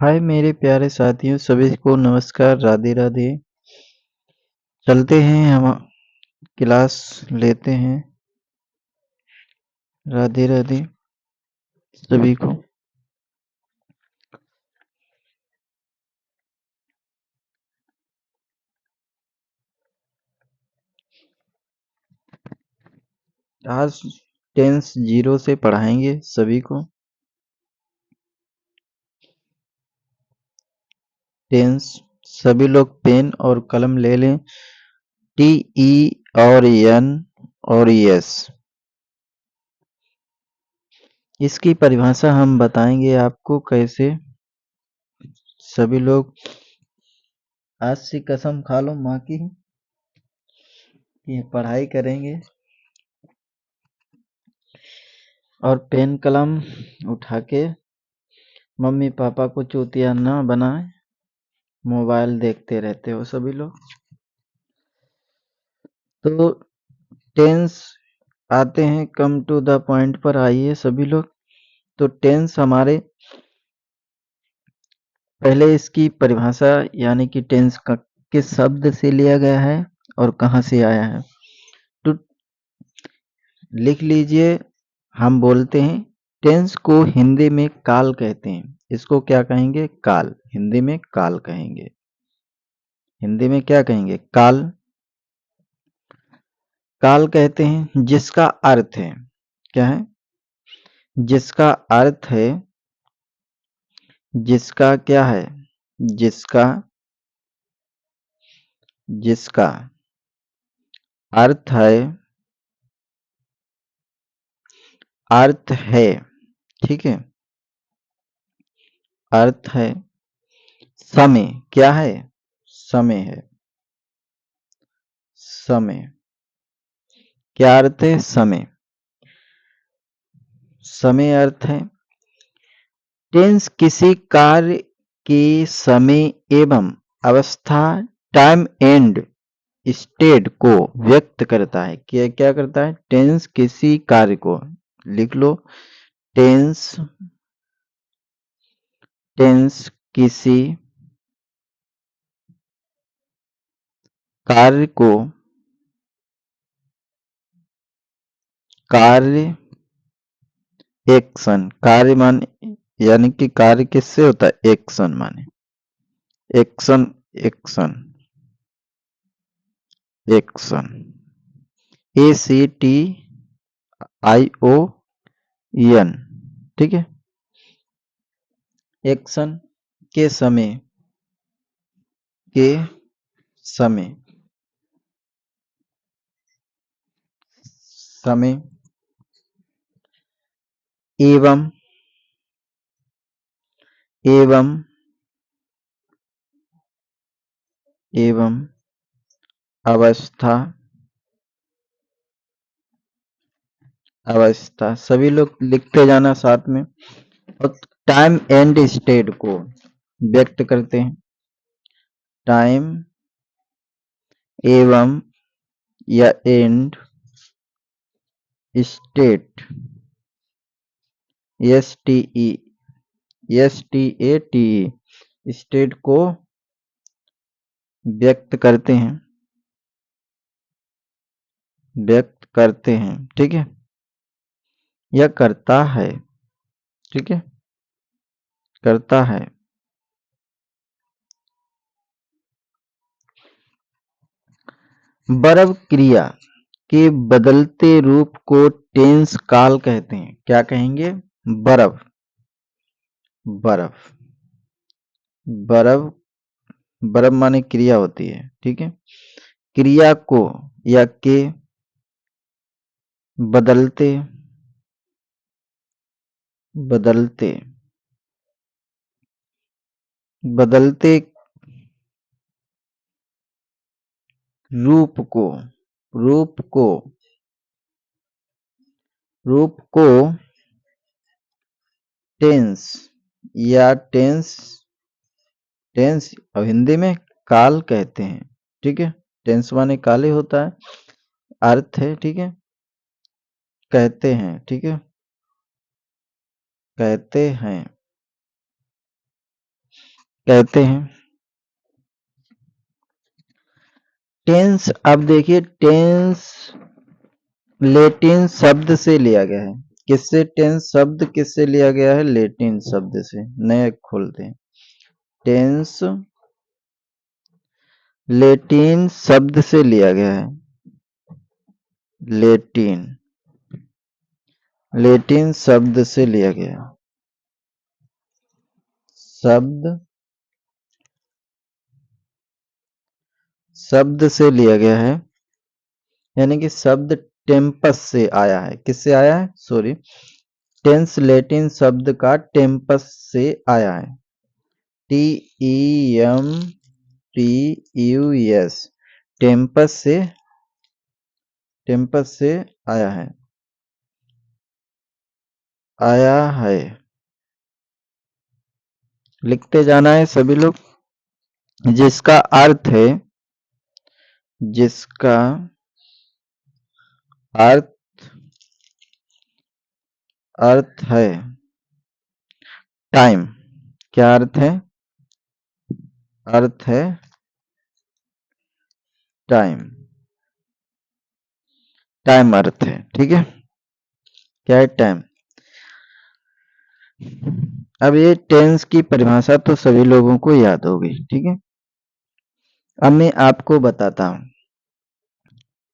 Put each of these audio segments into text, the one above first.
हाय मेरे प्यारे साथियों, सभी को नमस्कार, राधे राधे। चलते हैं हम क्लास लेते हैं। राधे राधे सभी को। आज टेंस जीरो से पढ़ाएंगे सभी को। टेंस सभी लोग पेन और कलम ले लें। टी ई और एन और एस, इसकी परिभाषा हम बताएंगे आपको कैसे। सभी लोग आज से कसम खा लो माँ की कि पढ़ाई करेंगे और पेन कलम उठा के मम्मी पापा को चूतिया ना बनाए। मोबाइल देखते रहते हो सभी लोग। तो टेंस आते हैं, कम टू द पॉइंट पर आइए सभी लोग। तो टेंस हमारे पहले इसकी परिभाषा यानी कि टेंस का किस शब्द से लिया गया है और कहाँ से आया है तो लिख लीजिए। हम बोलते हैं टेंस को हिंदी में काल कहते हैं। इसको क्या कहेंगे? काल। हिंदी में काल कहेंगे। हिंदी में क्या कहेंगे? काल। काल कहते हैं जिसका अर्थ है, क्या है? जिसका अर्थ है, जिसका क्या है? जिसका जिसका अर्थ है, अर्थ है, ठीक है। अर्थ है समय, क्या है? समय है। समय, क्या अर्थ है? समय। समय अर्थ है टेंस किसी कार्य के समय एवं अवस्था, टाइम एंड स्टेट को व्यक्त करता है। क्या क्या करता है? टेंस किसी कार्य को, लिख लो। टेंस टेंस किसी कार्य को, कार्य एक्शन, कार्य माने यानी कि कार्य किससे होता है? एक्शन माने action, action, action, A C T I O N, ठीक है। एक्शन के समय, के समय, समय एवं, एवं, एवं अवस्था, अवस्था, सभी लोग लिखते जाना साथ में। और टाइम एंड स्टेट को व्यक्त करते हैं। टाइम एवं या and state, S T E, S T A T E, state को व्यक्त करते हैं, व्यक्त करते हैं, ठीक है। यह करता है, ठीक है, करता है। वर्ब क्रिया के बदलते रूप को टेंस काल कहते हैं। क्या कहेंगे? वर्ब, वर्ब, वर्ब, वर्ब माने क्रिया होती है, ठीक है। क्रिया को या के बदलते, बदलते, बदलते रूप को, रूप को, रूप को टेंस या टेंस, टेंस अब हिंदी में काल कहते हैं, ठीक है। टेंस माने काल ही होता है, अर्थ है, ठीक है। कहते हैं, ठीक है, कहते हैं। कहते हैं। टेंस, अब देखिए टेंस लेटिन शब्द से लिया गया है। किससे? टेंस शब्द किससे लिया गया है? लेटिन शब्द से। नए खोलते हैं। टेंस लेटिन शब्द से लिया गया है। लेटिन लेटिन शब्द से लिया गया है। शब्द से लिया गया है, यानी कि शब्द टेम्पस से आया है। किससे आया है? सॉरी, टेंस लेटिन शब्द का टेम्पस से आया है। TEMPUS, टेम्पस से आया है। लिखते जाना है सभी लोग। जिसका अर्थ है, जिसका अर्थ है टाइम। क्या अर्थ है? अर्थ है टाइम। टाइम अर्थ है, ठीक है। क्या है? टाइम। अब ये टेंस की परिभाषा तो सभी लोगों को याद होगी, ठीक है। अब मैं आपको बताता हूं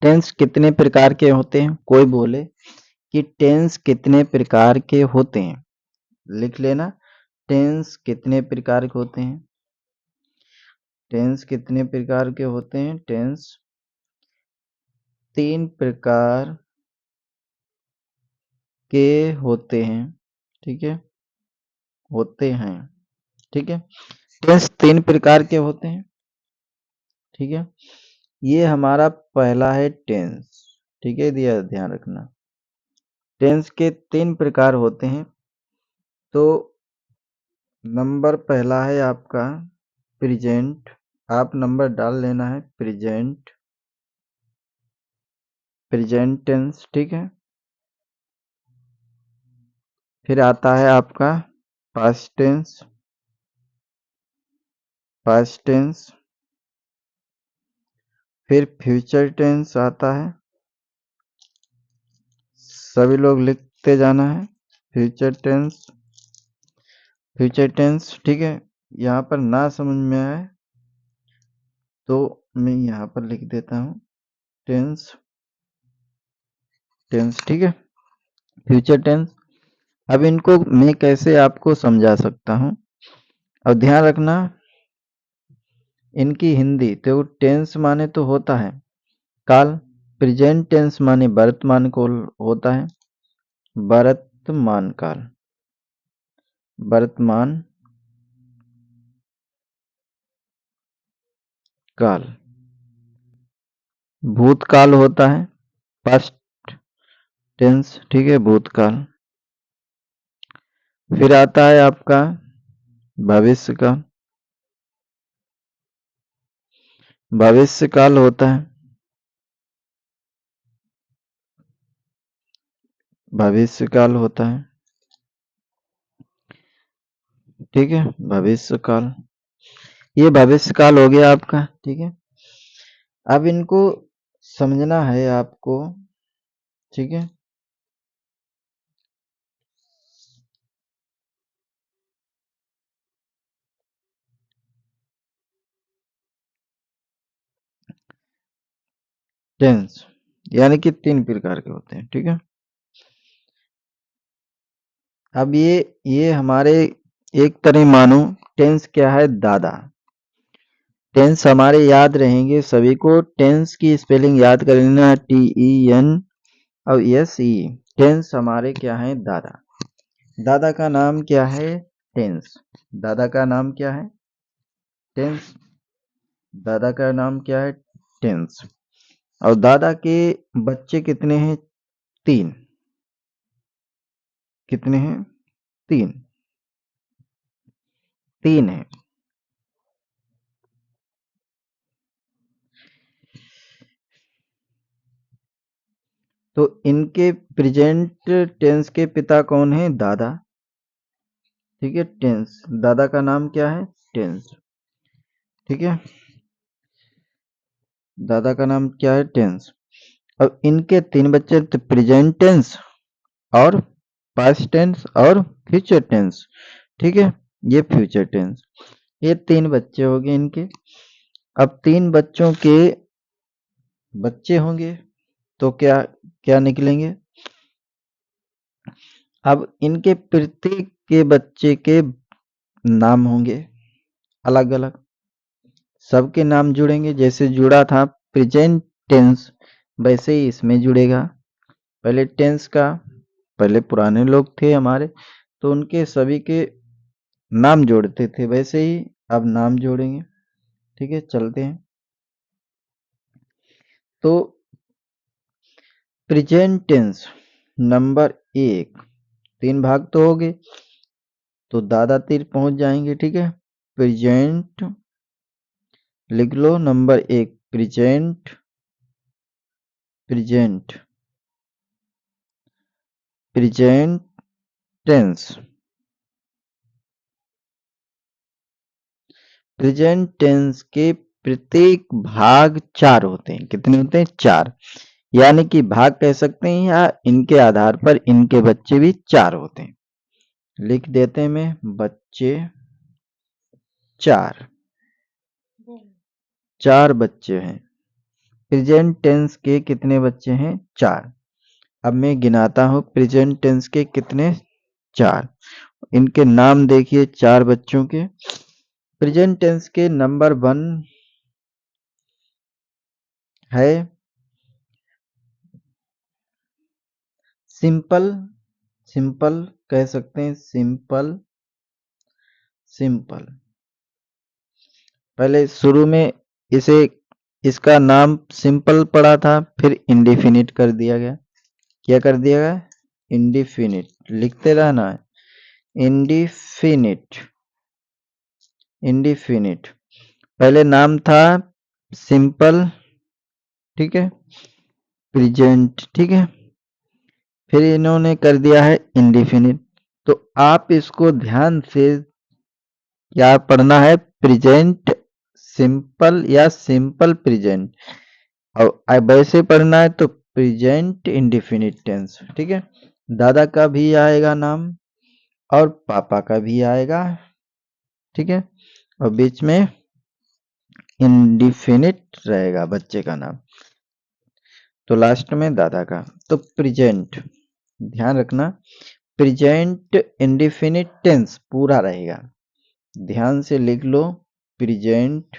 टेंस कितने प्रकार के होते हैं। कोई बोले कि टेंस कितने प्रकार के होते हैं, लिख लेना। टेंस कितने प्रकार के होते हैं? टेंस कितने प्रकार के होते हैं? टेंस 3 प्रकार के होते हैं, ठीक है। होते हैं, ठीक है। टेंस 3 प्रकार के होते हैं, ठीक है। ये हमारा पहला है टेंस, ठीक है। दिया, ध्यान रखना। टेंस के 3 प्रकार होते हैं। तो नंबर पहला है आपका प्रेजेंट। आप नंबर डाल लेना है। प्रेजेंट टेंस, ठीक है। फिर आता है आपका पास्ट टेंस। फिर फ्यूचर टेंस आता है। सभी लोग लिखते जाना है। फ्यूचर टेंस, ठीक है। यहाँ पर ना समझ में आए तो मैं यहाँ पर लिख देता हूँ टेंस, ठीक है। Future tense. अब इनको मैं कैसे आपको समझा सकता हूँ। और ध्यान रखना, इनकी हिंदी तो टेंस माने तो होता है काल। प्रेजेंट टेंस माने वर्तमान को होता है। वर्तमान काल, वर्तमान काल। भूतकाल होता है, पास्ट टेंस, ठीक है। भूतकाल। फिर आता है आपका भविष्य का, भविष्य काल होता है। भविष्य काल होता है, ठीक है। भविष्य काल, ये भविष्य काल हो गया आपका, ठीक है। अब इनको समझना है आपको, ठीक है। टेंस यानी कि 3 प्रकार के होते हैं, ठीक है। अब ये हमारे एक तरह मानो टेंस क्या है? दादा। टेंस हमारे याद रहेंगे सभी को। टेंस की स्पेलिंग याद कर लेना, TEN और SE। टेंस हमारे क्या है? दादा। दादा का नाम क्या है? टेंस। दादा का नाम क्या है? टेंस। दादा का नाम क्या है? टेंस। और दादा के बच्चे कितने हैं? 3। कितने हैं? 3। 3 है। तो इनके प्रेजेंट टेंस के पिता कौन है? दादा, ठीक है। टेंस, दादा का नाम क्या है? टेंस। ठीक है, दादा का नाम क्या है? टेंस। अब इनके 3 बच्चे थे, प्रेजेंट टेंस और पास्ट टेंस और फ्यूचर टेंस। ठीक है, ये फ्यूचर टेंस। ये 3 बच्चे हो गए इनके। अब 3 बच्चों के बच्चे होंगे तो क्या क्या निकलेंगे? अब इनके प्रत्येक के बच्चे के नाम होंगे अलग अलग, सबके नाम जुड़ेंगे। जैसे जुड़ा था प्रेजेंट टेंस, वैसे ही इसमें जुड़ेगा। पहले टेंस का, पहले पुराने लोग थे हमारे तो उनके सभी के नाम जोड़ते थे, वैसे ही अब नाम जोड़ेंगे। ठीक है, चलते हैं। तो प्रेजेंट टेंस नंबर 1, 3 भाग तो हो गए, तो दादा तीर पहुंच जाएंगे। ठीक है, प्रेजेंट लिख लो, number 1 present, present, present tense. Present tense के प्रत्येक भाग 4 होते हैं। कितने होते हैं? 4। यानी कि भाग कह सकते हैं, या इनके आधार पर इनके बच्चे भी 4 होते हैं। लिख देते हैं मैं, बच्चे 4, 4 बच्चे हैं। प्रेजेंट टेंस के कितने बच्चे हैं? 4। अब मैं गिनाता हूं प्रेजेंट टेंस के कितने? 4। इनके नाम देखिए 4 बच्चों के। प्रेजेंट टेंस के नंबर 1 है सिंपल, सिंपल कह सकते हैं, सिंपल, सिंपल। पहले शुरू में इसे, इसका नाम सिंपल पड़ा था, फिर इंडिफिनिट कर दिया गया। क्या कर दिया गया? इंडिफिनिट। लिखते रहना है, इंडिफिनिट, इंडिफिनिट। पहले नाम था सिंपल, ठीक है, प्रेजेंट, ठीक है, फिर इन्होंने कर दिया है इंडिफिनिट। तो आप इसको ध्यान से क्या पढ़ना है? प्रेजेंट सिंपल या सिंपल प्रेजेंट, और वैसे पढ़ना है तो प्रेजेंट इंडिफिनिट टेंस। ठीक है, दादा का भी आएगा नाम और पापा का भी आएगा। ठीक है, और बीच में इंडिफिनिट रहेगा बच्चे का नाम, तो लास्ट में दादा का। तो प्रेजेंट, ध्यान रखना, प्रेजेंट इंडिफिनिट टेंस पूरा रहेगा। ध्यान से लिख लो, प्रेजेंट,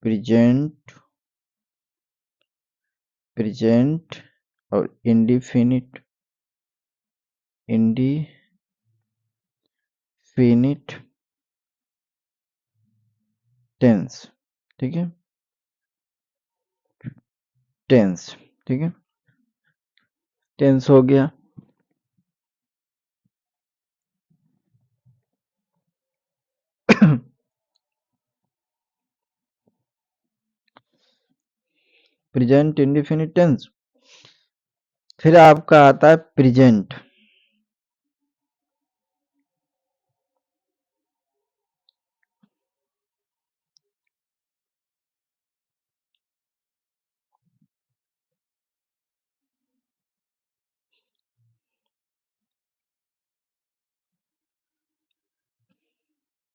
प्रेजेंट, प्रेजेंट और इंडिफिनिट, इंडिफिनिट टेंस। ठीक है, टेंस। ठीक है, टेंस हो गया। Present indefinite tense. फिर आपका आता है प्रेजेंट।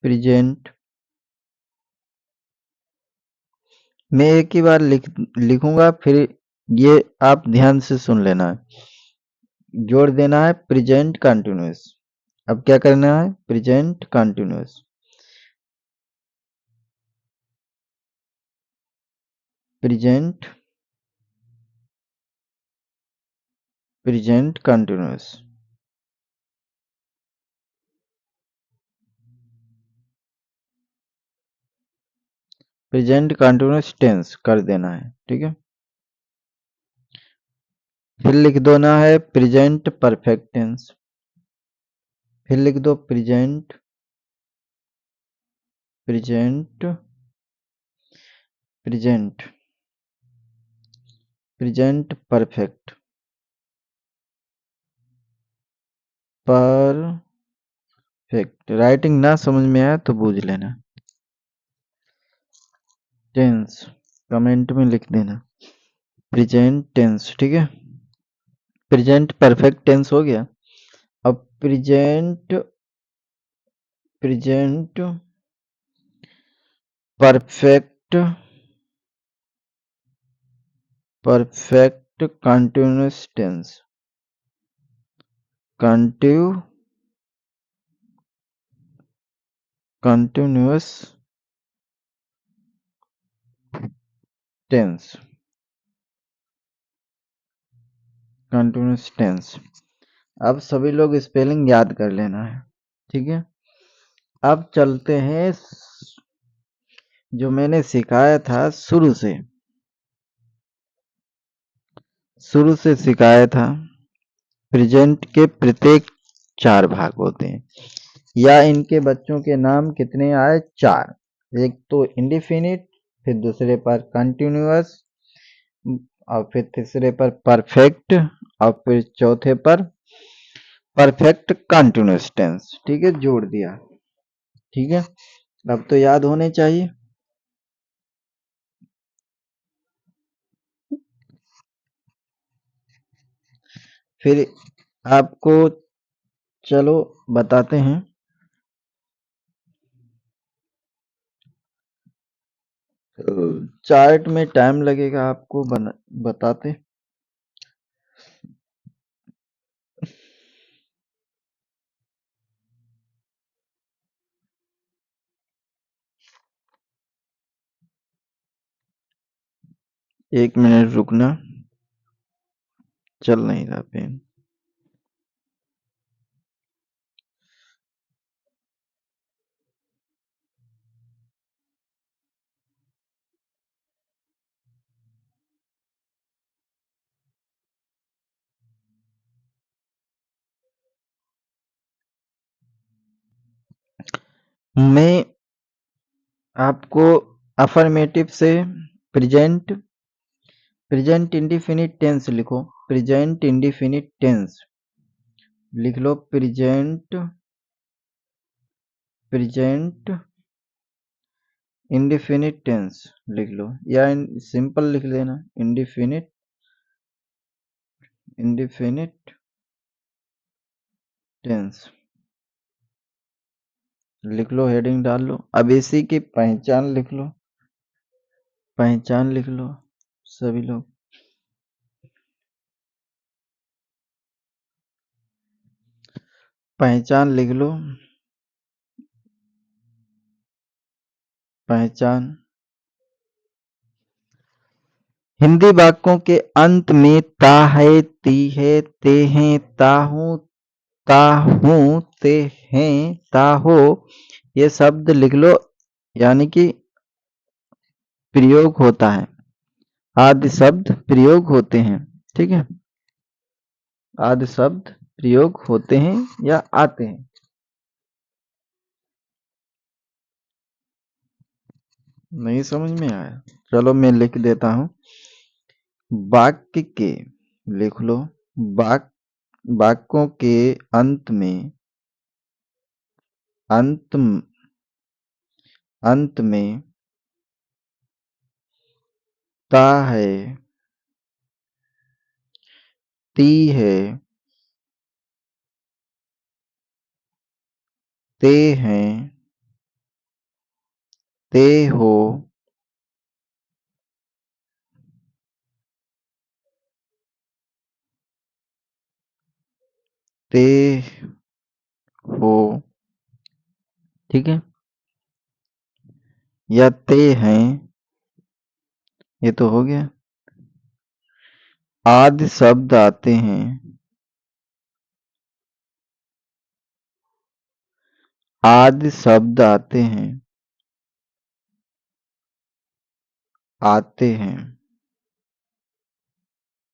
प्रेजेंट मैं एक ही बार लिखूंगा, फिर ये आप ध्यान से सुन लेना है। जोड़ देना है प्रेजेंट कंटिन्यूअस। अब क्या करना है? Present continuous, present, present continuous. Present continuous tense कर देना है। ठीक है, फिर लिख देना है प्रेजेंट परफेक्ट टेंस। फिर लिख दो present, present, present, present perfect, perfect. Writing ना समझ में आया तो बूझ लेना। टेंस कमेंट में लिख देना प्रेजेंट टेंस, ठीक है। प्रेजेंट परफेक्ट टेंस हो गया। अब present present perfect perfect continuous tense. Continuous tense. Continuous tense. अब सभी लोग स्पेलिंग याद कर लेना है, ठीक है। अब चलते हैं जो मैंने सिखाया था शुरू से सिखाया था। प्रेजेंट के प्रत्येक 4 भाग होते हैं, या इनके बच्चों के नाम कितने आए? 4। एक तो इंडिफिनिट, फिर दूसरे पर कंटिन्यूअस, और फिर तीसरे पर परफेक्ट, और फिर चौथे पर परफेक्ट कंटिन्यूअस टेंस, ठीक है, जोड़ दिया, ठीक है। अब तो याद होने चाहिए। फिर आपको चलो बताते हैं। चार्ट में टाइम लगेगा आपको बताते। एक मिनट रुकना, चल नहीं रहा पेन। मैं आपको अफर्मेटिव से प्रेजेंट इंडिफिनिट टेंस लिखो। प्रेजेंट इंडिफिनिट टेंस लिख लो। प्रेजेंट इंडिफिनिट टेंस लिख लो, या सिंपल लिख लेना इंडिफिनिट टेंस लिख लो, हेडिंग डाल लो। अब इसी की पहचान लिख लो, सभी लोग। पहचान लिख लो, पहचान। हिंदी वाक्यों के अंत में ता है, ती है, ते हैं, ता हूं, ते हैं, ता हो, ये शब्द लिख लो, यानी कि प्रयोग होता है। आदि शब्द प्रयोग होते हैं, ठीक है। आदि शब्द प्रयोग होते हैं या आते हैं। नहीं समझ में आया? चलो मैं लिख देता हूं। वाक्य के लिख लो। वाक्यों के अंत में ता है, ती है, ते हैं, ते हो, ते हो, ठीक है, या ते हैं, ये तो हो गया। आदि शब्द आते हैं, आदि शब्द आते हैं, आते हैं।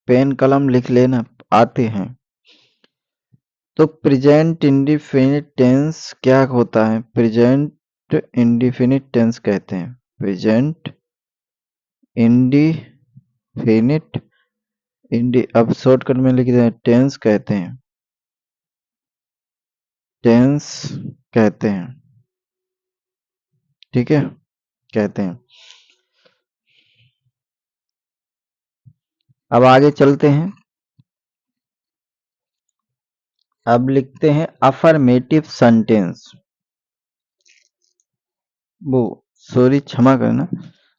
पेन कलम लिख लेना, आते हैं। तो प्रेजेंट इंडिफिनिट टेंस क्या होता है? प्रेजेंट इंडिफिनिट टेंस कहते हैं। प्रेजेंट इंडिफिनिट अब शॉर्टकट में लिख दें टेंस कहते हैं। टेंस कहते हैं। ठीक है, कहते हैं। अब आगे चलते हैं। अब लिखते हैं अफर्मेटिव सेंटेंस। वो सॉरी, क्षमा करना,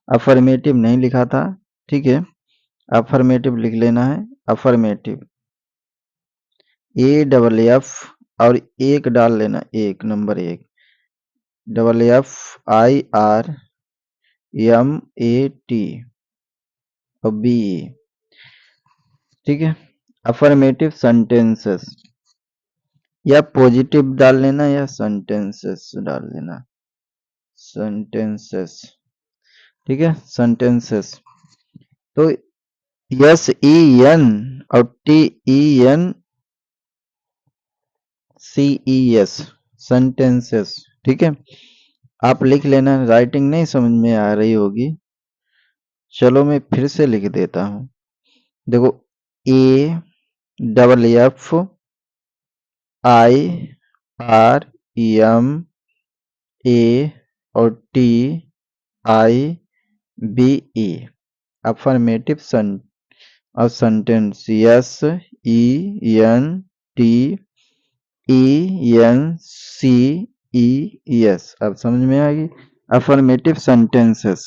अफर्मेटिव नहीं लिखा था। ठीक है, अफर्मेटिव लिख लेना है। अफर्मेटिव, AFF और एक डाल लेना, एक नंबर एक, FFIRMAT और BE। ठीक है, अफर्मेटिव सेंटेंसेस, या पॉजिटिव डाल लेना या सेंटेंसेस डाल लेना, सेंटेंसेस। ठीक है, सेंटेंसेस। तो SEN और TENCES, सेंटेंसेस। ठीक है, आप लिख लेना। राइटिंग नहीं समझ में आ रही होगी, चलो मैं फिर से लिख देता हूं। देखो, AFFIRMA और TIBE, अफर्मेटिव और सेंटेंस, SENTENCES। अब समझ में आ गई, अफर्मेटिव सेंटेंसेस।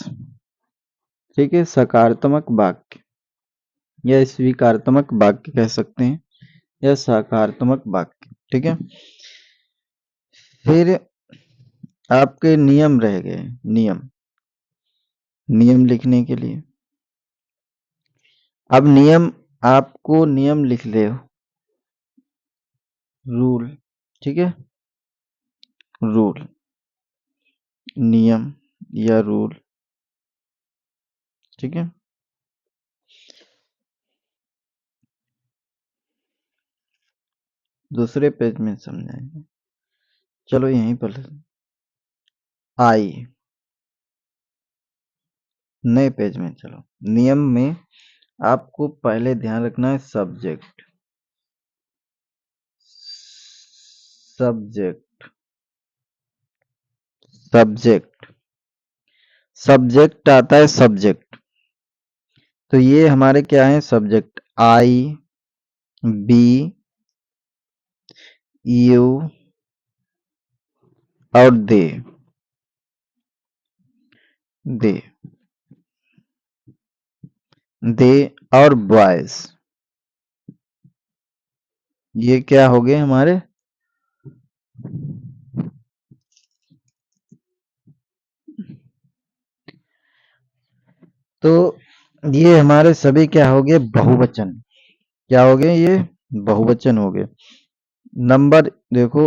ठीक है, सकारात्मक वाक्य या स्वीकारात्मक वाक्य कह सकते हैं, या सकारात्मक वाक्य। ठीक है, फिर आपके नियम रह गए। नियम लिखने के लिए, अब नियम, आपको नियम लिख ले, रूल। ठीक है, रूल, नियम या रूल। ठीक है, दूसरे पेज में समझाएंगे, चलो यहीं पर आई, नए पेज में चलो। नियम में आपको पहले ध्यान रखना है सब्जेक्ट। सब्जेक्ट, सब्जेक्ट, सब्जेक्ट आता है, सब्जेक्ट। तो ये हमारे क्या है, सब्जेक्ट। आई, बी, यू और दे दे और बॉयज, ये क्या हो गए हमारे, तो ये हमारे सभी क्या हो गए, बहुवचन। क्या हो गए ये, बहुवचन हो गए। नंबर देखो,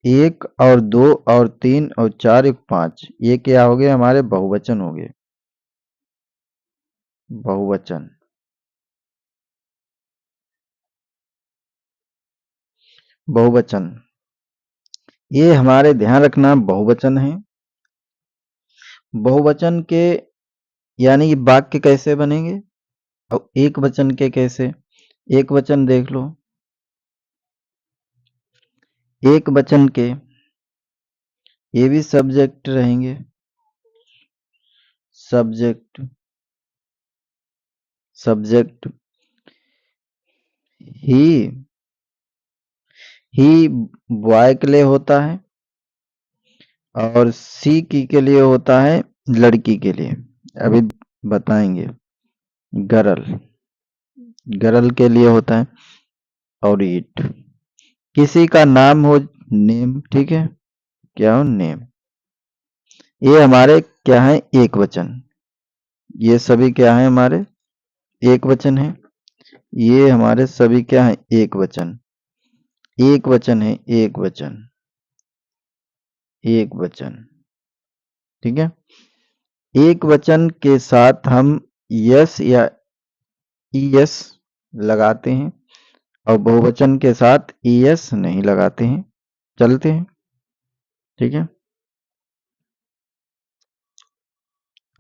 एक और दो और तीन और चार और पांच, ये क्या हो गए हमारे, बहुवचन हो गए। बहुवचन, बहुवचन, ये हमारे ध्यान रखना बहुवचन है। बहुवचन के यानी कि वाक्य कैसे बनेंगे, और एक वचन के कैसे। एक वचन देख लो, एक वचन के ये भी सब्जेक्ट रहेंगे, सब्जेक्ट, सब्जेक्ट। ही, ही बॉय के लिए होता है, और सी की के लिए होता है लड़की के लिए। अभी बताएंगे। गर्ल, गर्ल के लिए होता है। और इट, किसी का नाम हो, नेम। ठीक है, क्या हो, नेम। ये हमारे क्या है, एक वचन। ये सभी क्या है हमारे, एक वचन है। ये हमारे सभी क्या है, एक वचन। एक वचन है, एक वचन, एक वचन। ठीक है, एक वचन के साथ हम यस या ईएस लगाते हैं, और बहुवचन के साथ ईएस नहीं लगाते हैं। चलते हैं। ठीक है,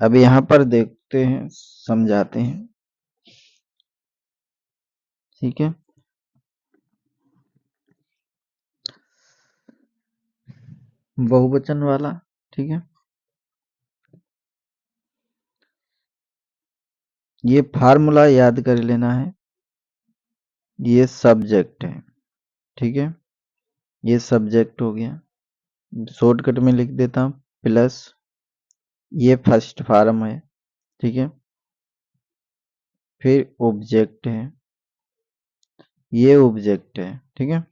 अब यहां पर देखते हैं, समझाते हैं। ठीक है, बहुवचन वाला। ठीक है, ये फार्मूला याद कर लेना है। ये सब्जेक्ट है। ठीक है, ये सब्जेक्ट हो गया। शॉर्टकट में लिख देता हूं, प्लस ये फर्स्ट फॉर्म है। ठीक है, फिर ऑब्जेक्ट है, ये ऑब्जेक्ट है। ठीक है,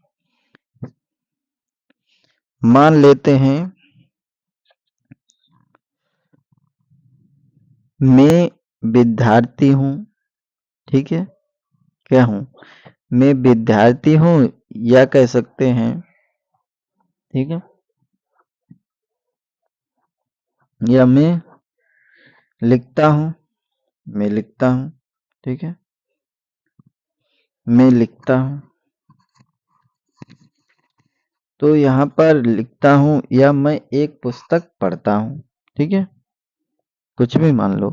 मान लेते हैं मैं विद्यार्थी हूं। ठीक है, क्या हूं? मैं विद्यार्थी हूं, या कह सकते हैं, ठीक है, या मैं लिखता हूं, मैं लिखता हूं। ठीक है, मैं लिखता हूं। तो यहां पर लिखता हूं या मैं एक पुस्तक पढ़ता हूं। ठीक है, कुछ भी मान लो।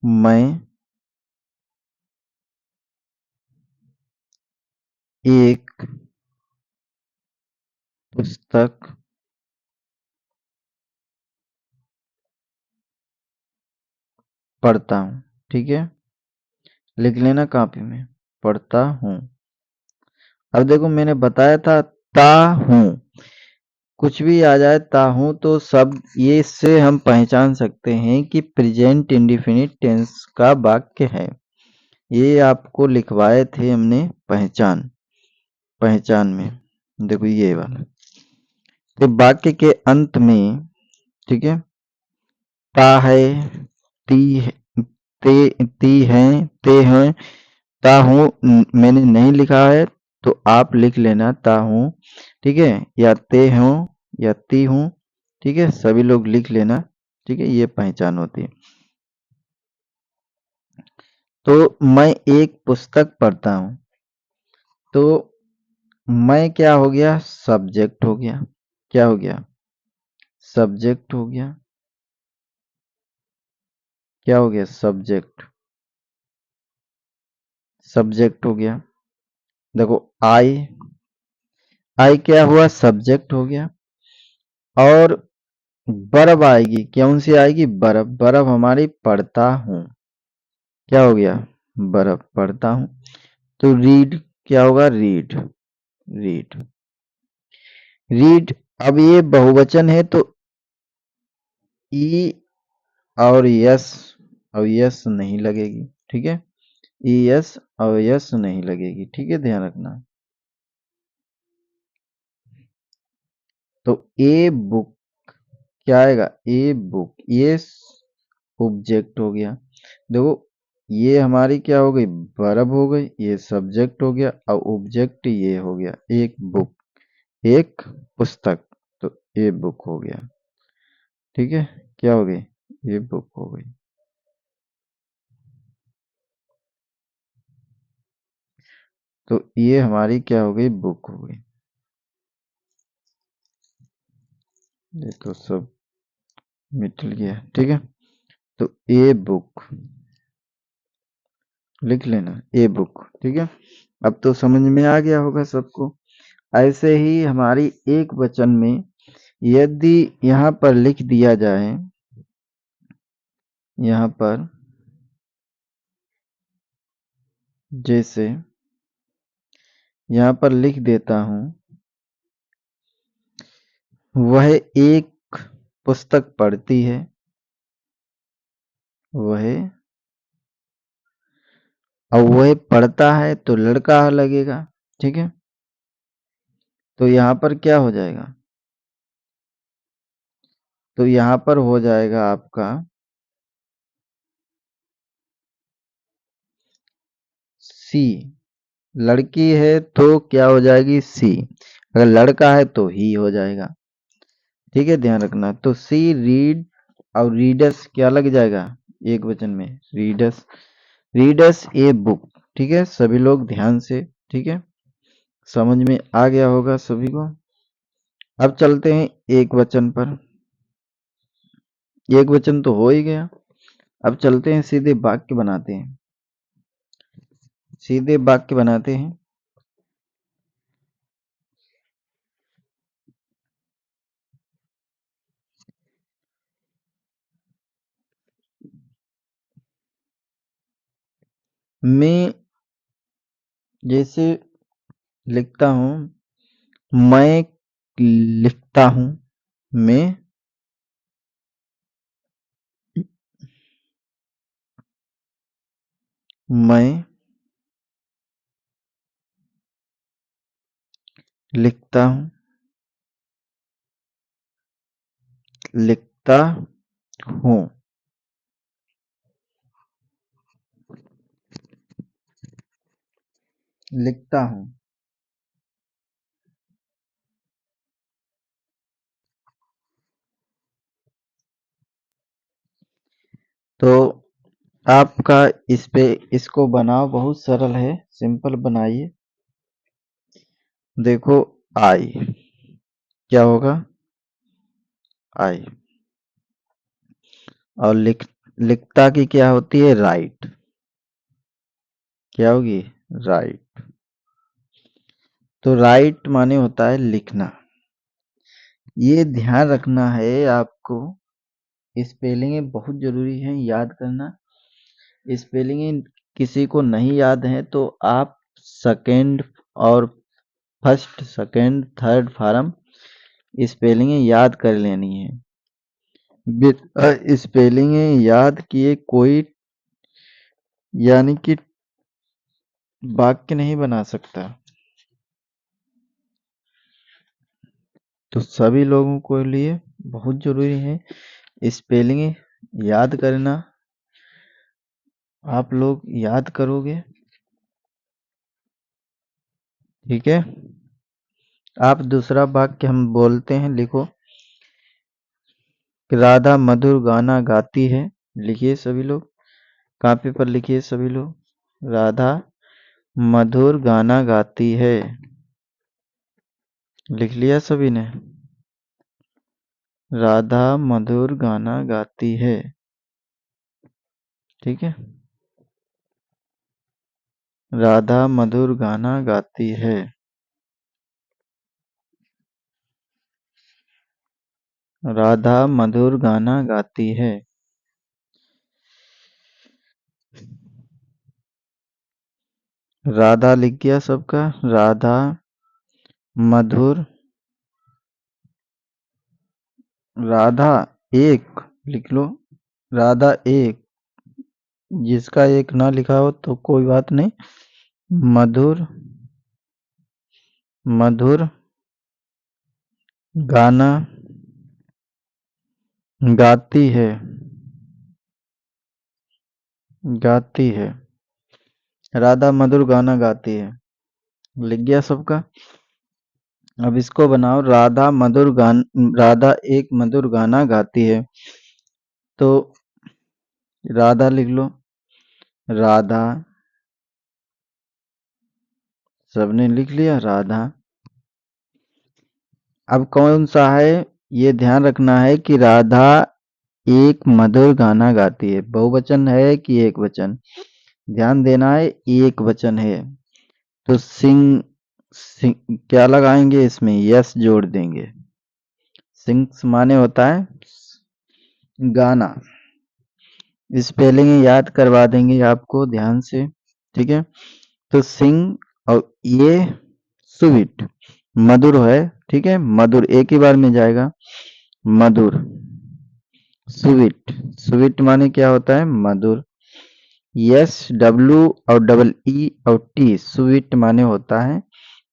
मैं एक पुस्तक पढ़ता हूं। ठीक है, लिख लेना कॉपी में, पढ़ता हूं। अब देखो मैंने बताया था ता हूं, कुछ भी आ जाए ता हूं तो सब ये से हम पहचान सकते हैं कि प्रेजेंट इंडेफिनिट टेंस का वाक्य है। ये आपको लिखवाए थे हमने पहचान, पहचान में। देखो ये वाला, तो वाक्य के अंत में, ठीक है, ता है, ती है, ती हैं, ते हैं, ता हूं। मैंने नहीं लिखा है तो आप लिख लेना ता हूं। ठीक है, या ते हूं, या ती हूं। ठीक है, सभी लोग लिख लेना। ठीक है, ये पहचान होती है। तो मैं एक पुस्तक पढ़ता हूं, तो मैं क्या हो गया? सब्जेक्ट हो गया। क्या हो गया? सब्जेक्ट हो गया। क्या हो गया? सब्जेक्ट, सब्जेक्ट हो गया। देखो आई, आई क्या हुआ? सब्जेक्ट हो गया। और बर्ब आएगी, कौन सी आएगी? बर्ब। बर्ब हमारी पढ़ता हूं। क्या हो गया? बर्ब, पढ़ता हूं। तो रीड क्या होगा? Read, read, read. अब ये बहुवचन है तो ई और यस, और यस नहीं लगेगी। ठीक है, ई यस और यस नहीं लगेगी। ठीक है, ध्यान रखना। तो ए बुक क्या आएगा? ए बुक, ये ऑब्जेक्ट हो गया। देखो ये हमारी क्या हो गई? वर्ब हो गई। ये सब्जेक्ट हो गया और ऑब्जेक्ट ये हो गया एक बुक, एक पुस्तक। तो ये बुक हो गया। ठीक है, क्या हो गई? ये बुक हो गई। तो ये हमारी क्या हो गई? बुक हो गई। ये तो सब मिट गया। ठीक है, तो ए बुक लिख लेना, ए बुक। ठीक है, अब तो समझ में आ गया होगा सबको। ऐसे ही हमारी एक वचन में यदि यहाँ पर लिख दिया जाए, यहाँ पर जैसे यहाँ पर लिख देता हूं, वह एक पुस्तक पढ़ती है। वह, और वह पढ़ता है तो लड़का लगेगा। ठीक है, तो यहाँ पर क्या हो जाएगा? तो यहाँ पर हो जाएगा आपका सी। लड़की है तो क्या हो जाएगी? सी। अगर लड़का है तो ही हो जाएगा। ठीक है, ध्यान रखना। तो सी रीड, और रीडर्स क्या लग जाएगा? एक वचन में रीडर्स, रीडर्स ए बुक। ठीक है, सभी लोग ध्यान से। ठीक है, समझ में आ गया होगा सभी को। अब चलते हैं एक वचन पर। एक वचन तो हो ही गया। अब चलते हैं सीधे वाक्य बनाते हैं। सीधे वाक्य बनाते हैं। मैं जैसे लिखता हूं, मैं लिखता हूं, मैं लिखता हूं, लिखता हूं, लिखता हूं। तो आपका इस पे इसको बनाओ, बहुत सरल है, सिंपल बनाइए। देखो, आई क्या होगा, आई। और लिखता की क्या होती है, राइट। क्या होगी, राइट। तो राइट माने होता है लिखना। ये ध्यान रखना है आपको, स्पेलिंग बहुत जरूरी है याद करना। स्पेलिंग किसी को नहीं याद है तो आप सेकंड और first, second, third farm spelling याद कर लेनी है। स्पेलिंग याद किए कोई यानी कि वाक्य नहीं बना सकता। तो सभी लोगों के लिए बहुत जरूरी है स्पेलिंग याद करना। आप लोग याद करोगे, ठीक है। आप दूसरा वाक्य हम बोलते हैं, लिखो। राधा मधुर गाना गाती है। लिखिए सभी लोग, कापी पर लिखिए सभी लोग। राधा मधुर गाना गाती है। लिख लिया सभी ने। राधा मधुर गाना गाती है, ठीक है। राधा मधुर गाना गाती है। राधा मधुर गाना गाती है। राधा लिख गया सबका। राधा मधुर, राधा एक लिख लो। राधा एक, जिसका एक ना लिखा हो तो कोई बात नहीं। मधुर, मधुर गाना गाती है, गाती है। राधा मधुर गाना गाती है, लिख गया सबका। अब इसको बनाओ, राधा एक मधुर गाना गाती है। तो राधा लिख लो। राधा, सबने लिख लिया राधा। अब कौन सा है, ये ध्यान रखना है कि राधा एक मधुर गाना गाती है। बहुवचन है कि एक वचन, ध्यान देना है, एक वचन है। तो सिंग क्या लगाएंगे इसमें, यस जोड़ देंगे। सिंग्स माने होता है गाना। स्पेलिंग याद करवा देंगे आपको ध्यान से, ठीक है। तो सिंग, और ये स्वीट, मधुर है, ठीक है। मधुर एक ही बार में जाएगा, मधुर। स्वीट, स्वीट माने क्या होता है, मधुर। यस डब्लू और डबल ई और टी, स्वीट माने होता है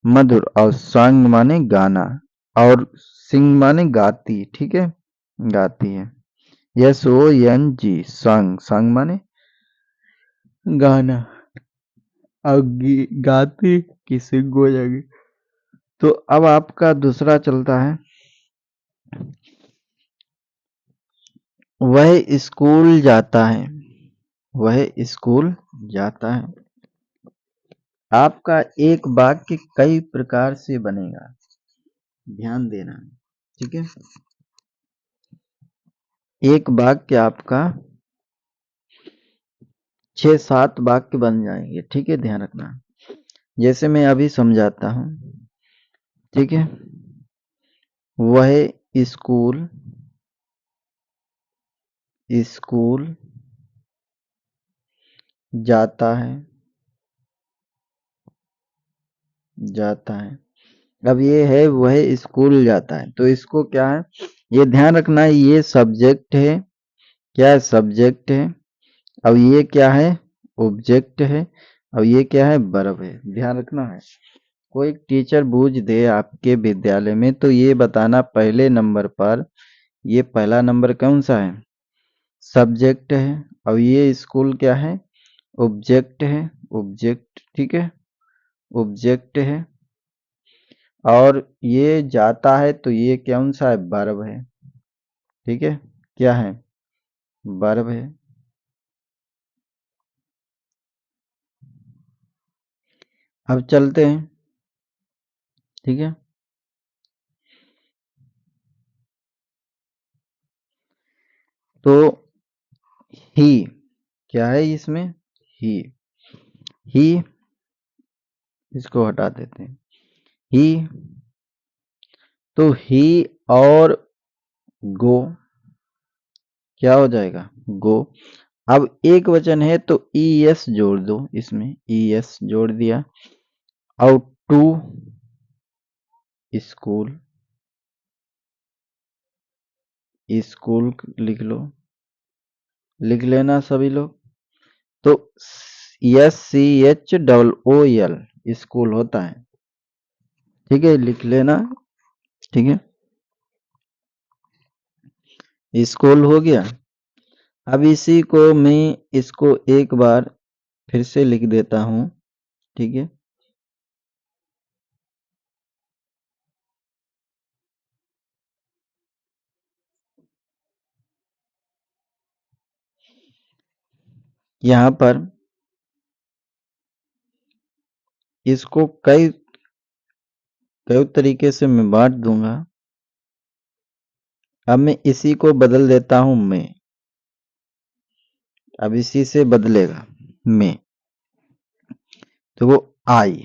मधुर। और सॉन्ग माने गाना, और सिंग माने गाती, ठीक है, गाती है। S O N G, song, song माने गाना। और गाती की सिंग हो जाएगी। तो अब आपका दूसरा चलता है, वह स्कूल जाता है। वह स्कूल जाता है। आपका एक वाक्य कई प्रकार से बनेगा, ध्यान देना, ठीक है। एक वाक्य आपका 6-7 वाक्य बन जाएंगे। ठीक है, ध्यान रखना। जैसे मैं अभी समझाता हूँ। ठीक है, वह स्कूल स्कूल जाता है जाता है। अब ये है वह स्कूल जाता है, तो इसको क्या है, ये ध्यान रखना है, ये सब्जेक्ट है। क्या है? सब्जेक्ट है। अब ये क्या है? ऑब्जेक्ट है। अब ये क्या है? वर्ब है। ध्यान रखना है। कोई टीचर बूझ दे आपके विद्यालय में, तो ये बताना पहले नंबर पर, ये पहला नंबर कौन सा है? सब्जेक्ट है। अब ये स्कूल क्या है? ऑब्जेक्ट है। ऑब्जेक्ट, ठीक है, ऑब्जेक्ट है। और ये जाता है, तो ये कौन सा है? वर्ब है। ठीक है, क्या है? वर्ब है। अब चलते हैं। ठीक है, तो ही, क्या है इसमें? ही। ही, इसको हटा देते हैं। ही, तो ही और गो क्या हो जाएगा? गो। अब एक वचन है तो ई एस जोड़ दो, इसमें ई एस जोड़ दिया। और टू स्कूल, स्कूल लिख लो, लिख लेना सभी लोग। तो S C H double O L school होता है। ठीक है, लिख लेना। ठीक है, स्कूल हो गया। अब इसी को मैं इसको एक बार फिर से लिख देता हूं। ठीक है, यहां पर इसको कई कई तरीके से मैं बांट दूंगा। अब मैं इसी को बदल देता हूं मैं। अब इसी से बदलेगा मैं, तो वो आई।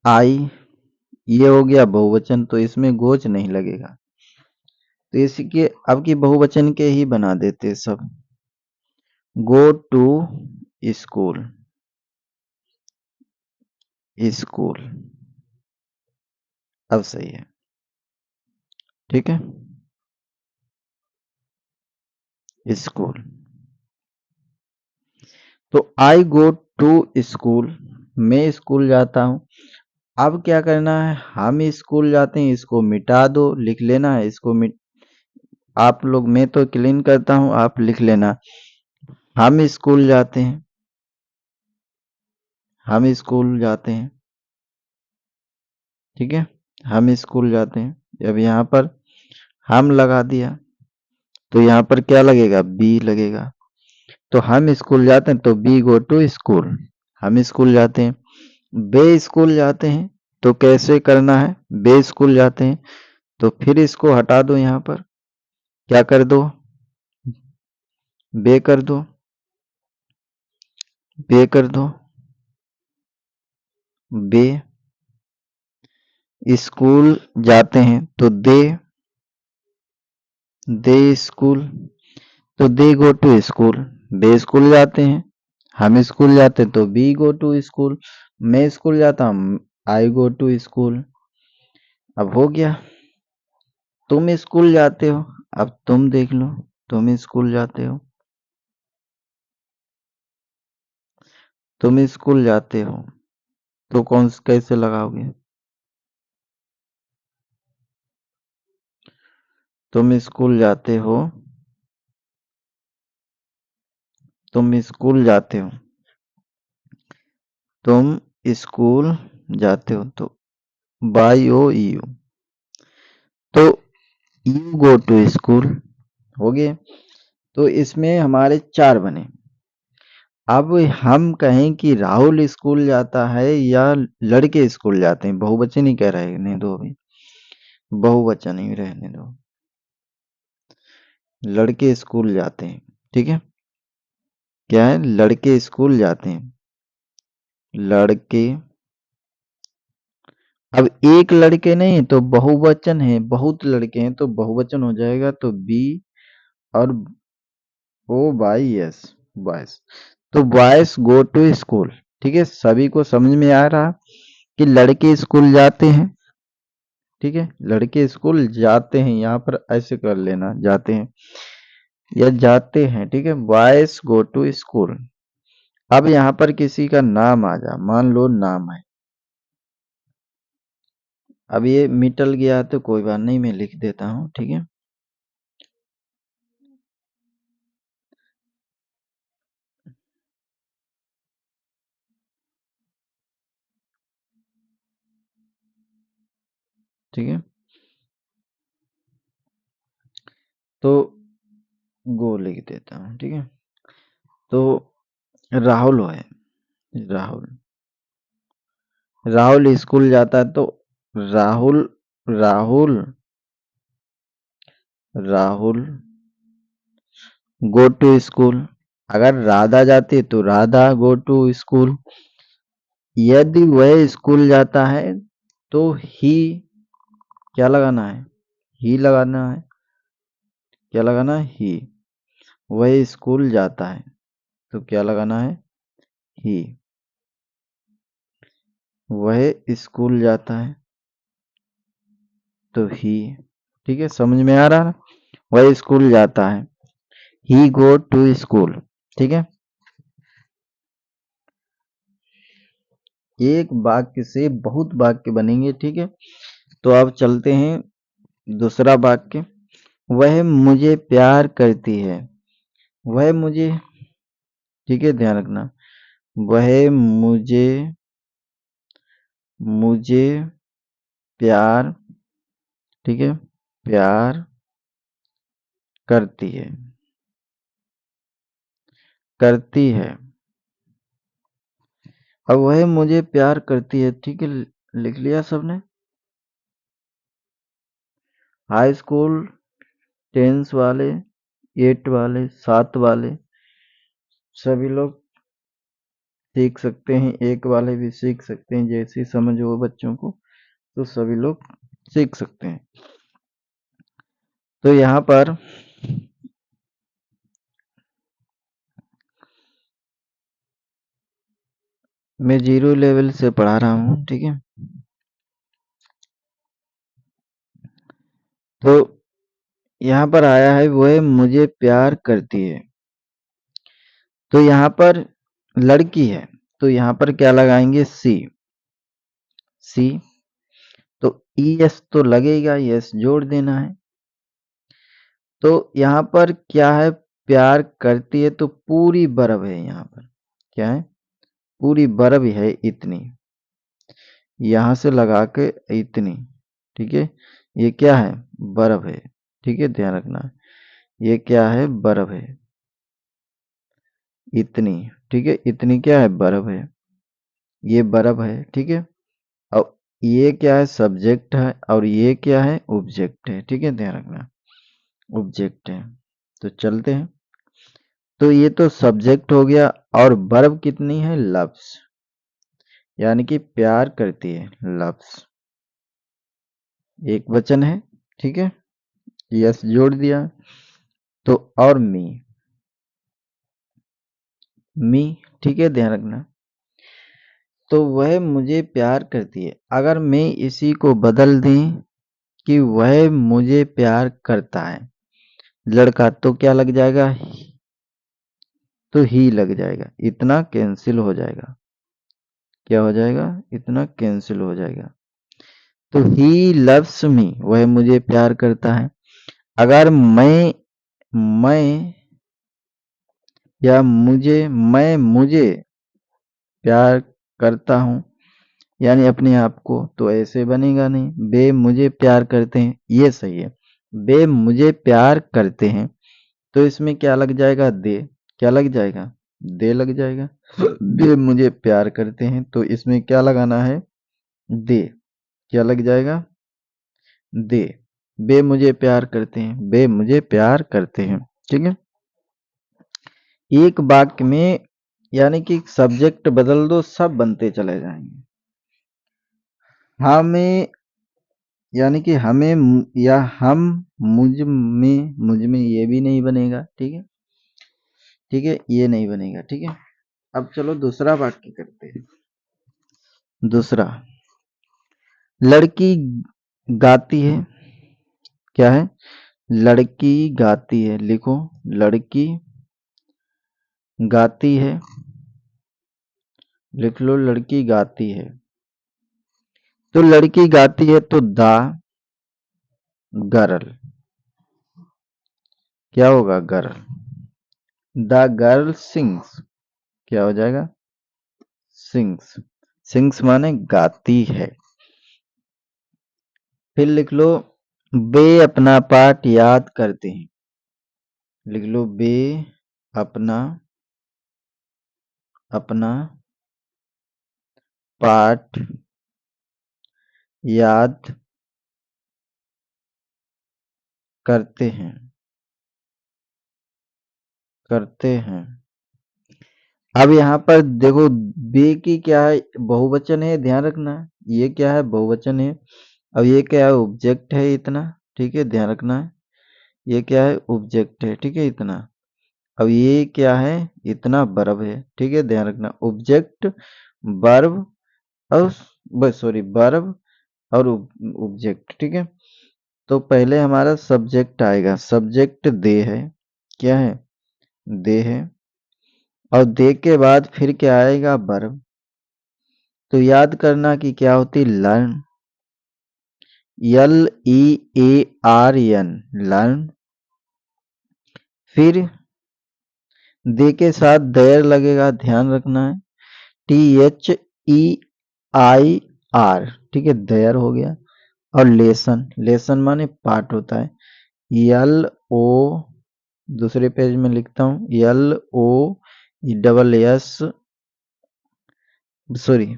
आई, ये हो गया बहुवचन, तो इसमें गोच नहीं लगेगा। तो इसके अब की बहुवचन के ही बना देते सब। Go to school, school. अब सही है। ठीक है, स्कूल। तो आई गो टू स्कूल, मैं स्कूल जाता हूं। अब क्या करना है? हम स्कूल जाते हैं, इसको मिटा दो, लिख लेना है इसको आप लोग, मैं तो क्लीन करता हूं, आप लिख लेना। हम स्कूल जाते हैं, हम स्कूल जाते हैं। ठीक है, हम स्कूल जाते हैं। अब यहाँ पर हम लगा दिया, तो यहाँ पर क्या लगेगा? बी लगेगा। तो हम स्कूल जाते हैं, तो बी गो टू स्कूल। हम स्कूल जाते हैं। बे स्कूल जाते हैं, तो कैसे करना है? बे स्कूल जाते हैं, तो फिर इसको हटा दो, यहाँ पर क्या कर दो? बे कर दो, बे कर दो, बे। स्कूल जाते हैं, तो दे स्कूल, तो दे गो टू स्कूल। बे स्कूल जाते हैं, हम स्कूल जाते हैं, तो बी गो टू स्कूल। मैं स्कूल जाता हूँ, आई गो टू स्कूल। अब हो गया। तुम स्कूल जाते हो, अब तुम देख लो, तुम स्कूल जाते हो, तुम स्कूल जाते हो, तो कैसे लगाओगे? तुम स्कूल जाते हो, तुम स्कूल जाते हो, तुम स्कूल जाते हो, तो बाई ओ यू, तो यू गो टू स्कूल हो गए। तो इसमें हमारे 4 बने। अब हम कहें कि राहुल स्कूल जाता है या लड़के स्कूल जाते हैं, बहुवचन ही कह रहे नहीं दो अभी, बहुवचन ही रहने दो। लड़के स्कूल जाते हैं। ठीक है, क्या है, लड़के स्कूल जाते हैं, लड़के। अब एक लड़के नहीं तो बहुवचन है, बहुत लड़के हैं तो बहुवचन हो जाएगा, तो बी और ओ बाई यस, बॉयस। तो बॉयस गो टू स्कूल। ठीक है, सभी को समझ में आ रहा कि लड़के स्कूल जाते हैं। ठीक है, लड़के स्कूल जाते हैं, यहाँ पर ऐसे कर लेना, जाते हैं या जाते हैं। ठीक है, बॉयस गो टू स्कूल। अब यहाँ पर किसी का नाम आ जा, मान लो नाम है। अब ये मिटल गया तो कोई बात नहीं, मैं लिख देता हूँ। ठीक है, ठीक है, तो गो लिख देता हूँ। ठीक है, तो राहुल है, राहुल, राहुल स्कूल जाता है, तो Rahul, Rahul, Rahul go to school. अगर राधा जाती है तो राधा गो टू स्कूल। यदि वह स्कूल जाता है तो ही, क्या लगाना है, ही लगाना है। क्या लगाना है, ही। वह स्कूल जाता है तो क्या लगाना है, ही। वह स्कूल जाता है तो ही। ठीक है, समझ में आ रहा है। वह स्कूल जाता है, ही गो टू स्कूल। ठीक है, एक वाक्य से बहुत वाक्य बनेंगे। ठीक है, तो अब चलते हैं दूसरा वाक्य। वह मुझे प्यार करती है, वह मुझे, ठीक है ध्यान रखना, वह मुझे, मुझे प्यार, ठीक है, प्यार करती है, करती है। अब वह मुझे प्यार करती है। ठीक है, लिख लिया सबने। हाई स्कूल, टेंस वाले, 8 वाले, 7 वाले सभी लोग सीख सकते हैं, एक वाले भी सीख सकते हैं, जैसी समझ हो बच्चों को तो सभी लोग सीख सकते हैं। तो यहाँ पर मैं 0 लेवल से पढ़ा रहा हूँ। ठीक है, तो यहाँ पर आया है वह मुझे प्यार करती है, तो यहाँ पर लड़की है तो यहाँ पर क्या लगाएंगे, सी, सी। तो ई एस तो लगेगा, यस जोड़ देना है। तो यहाँ पर क्या है, प्यार करती है तो पूरी बरब है, यहाँ पर क्या है, पूरी बरब है, इतनी, यहाँ से लगा के इतनी। ठीक है, ये क्या है, बर्फ है। ठीक है, ध्यान रखना, ये क्या है, बर्फ है, इतनी। ठीक है, इतनी क्या है, बर्फ है, ये बर्फ है। ठीक है, और ये क्या है, सब्जेक्ट है, और ये क्या है, ऑब्जेक्ट है। ठीक है, ध्यान रखना, ऑब्जेक्ट है। तो चलते हैं, तो ये तो सब्जेक्ट हो गया, और वर्ब कितनी है, लव्स, यानी कि प्यार करती है, लव्स, एक वचन है। ठीक है, यस जोड़ दिया। तो और मी, ठीक है, ध्यान रखना। तो वह मुझे प्यार करती है, अगर मैं इसी को बदल दें कि वह मुझे प्यार करता है लड़का, तो क्या लग जाएगा, तो ही लग जाएगा, इतना कैंसिल हो जाएगा। क्या हो जाएगा, इतना कैंसिल हो जाएगा। तो ही लव्स मी, वह मुझे प्यार करता है। अगर मैं या मुझे प्यार करता हूं, यानी अपने आप को, तो ऐसे बनेगा नहीं, बे मुझे प्यार करते हैं, ये सही है। बे मुझे प्यार करते हैं, तो इसमें क्या लग जाएगा, दे। क्या लग जाएगा, दे लग जाएगा। बे मुझे प्यार करते हैं, तो इसमें क्या लगाना है, दे। क्या लग जाएगा, दे। बे मुझे प्यार करते हैं, बे मुझे प्यार करते हैं। ठीक है, एक वाक्य में यानी कि सब्जेक्ट बदल दो, सब बनते चले जाएंगे। हमें यानी कि हमें या हम, मुझ में ये भी नहीं बनेगा। ठीक है, ठीक है, ये नहीं बनेगा। ठीक है, अब चलो दूसरा वाक्य करते हैं। दूसरा, लड़की गाती है। क्या है? लड़की गाती है। लिखो, लड़की गाती है। लिख लो, लड़की गाती है। तो लड़की गाती है तो द गर्ल क्या होगा? गर्ल। द गर्ल सिंग्स क्या हो जाएगा? सिंग्स। सिंग्स माने गाती है। फिर लिख लो, वे अपना पाठ याद करते हैं। लिख लो, वे अपना अपना पाठ याद करते हैं। करते हैं। अब यहाँ पर देखो, बे की क्या है? बहुवचन है, ध्यान रखना। ये क्या है? बहुवचन है। अब ये क्या है? ऑब्जेक्ट है इतना। ठीक है, ध्यान रखना है। ये क्या है? ऑब्जेक्ट है। ठीक है, इतना। अब ये क्या है? इतना वर्ब है। ठीक है, ध्यान रखना। ऑब्जेक्ट, वर्ब और बस सॉरी, वर्ब और ऑब्जेक्ट। ठीक है, तो पहले हमारा सब्जेक्ट आएगा। सब्जेक्ट दे है। क्या है? दे है। और दे के बाद फिर क्या आएगा? वर्ब। तो याद करना कि क्या होती? लर्न। LEARN, learn. फिर दे के साथ देयर लगेगा, ध्यान रखना है। THEIR। ठीक है, देयर हो गया। और लेसन, लेसन माने पाठ होता है। LO, दूसरे पेज में लिखता हूँ, LOSS, सॉरी,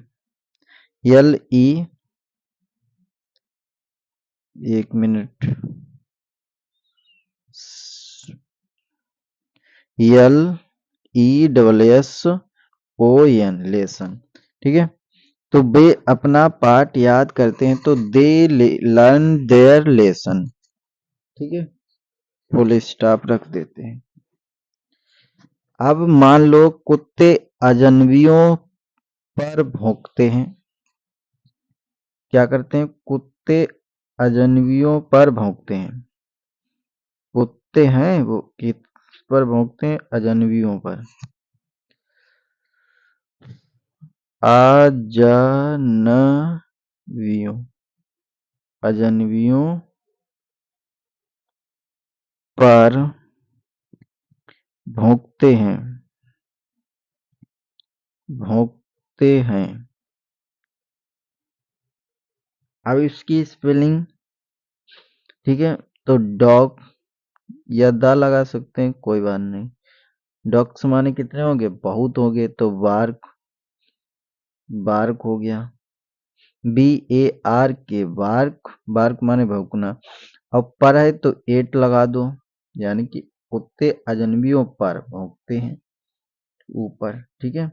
LE, एक मिनट, LESSON, लेसन। ठीक है, तो वे अपना पाठ याद करते हैं तो दे लर्न देयर लेसन। ठीक है, फुल स्टॉप रख देते हैं। अब मान लो कुत्ते अजनबियों पर भौंकते हैं। क्या करते हैं? कुत्ते अजनबियों पर भौंकते हैं। कुत्ते हैं वो किस पर भौंकते हैं? अजनबियों पर। अजनबियों, अजनबियों पर भौंकते हैं। भौंकते हैं। अब इसकी स्पेलिंग, ठीक है, तो डॉग या द लगा सकते हैं, कोई बात नहीं। डॉग्स माने कितने होंगे? बहुत हो गए, तो बार्क, बार्क हो गया। BARK, bark. बार्क माने भौंकना। अब पर है तो एट लगा दो, यानी कि कुत्ते अजनबियों पर भौंकते हैं, ऊपर। ठीक है,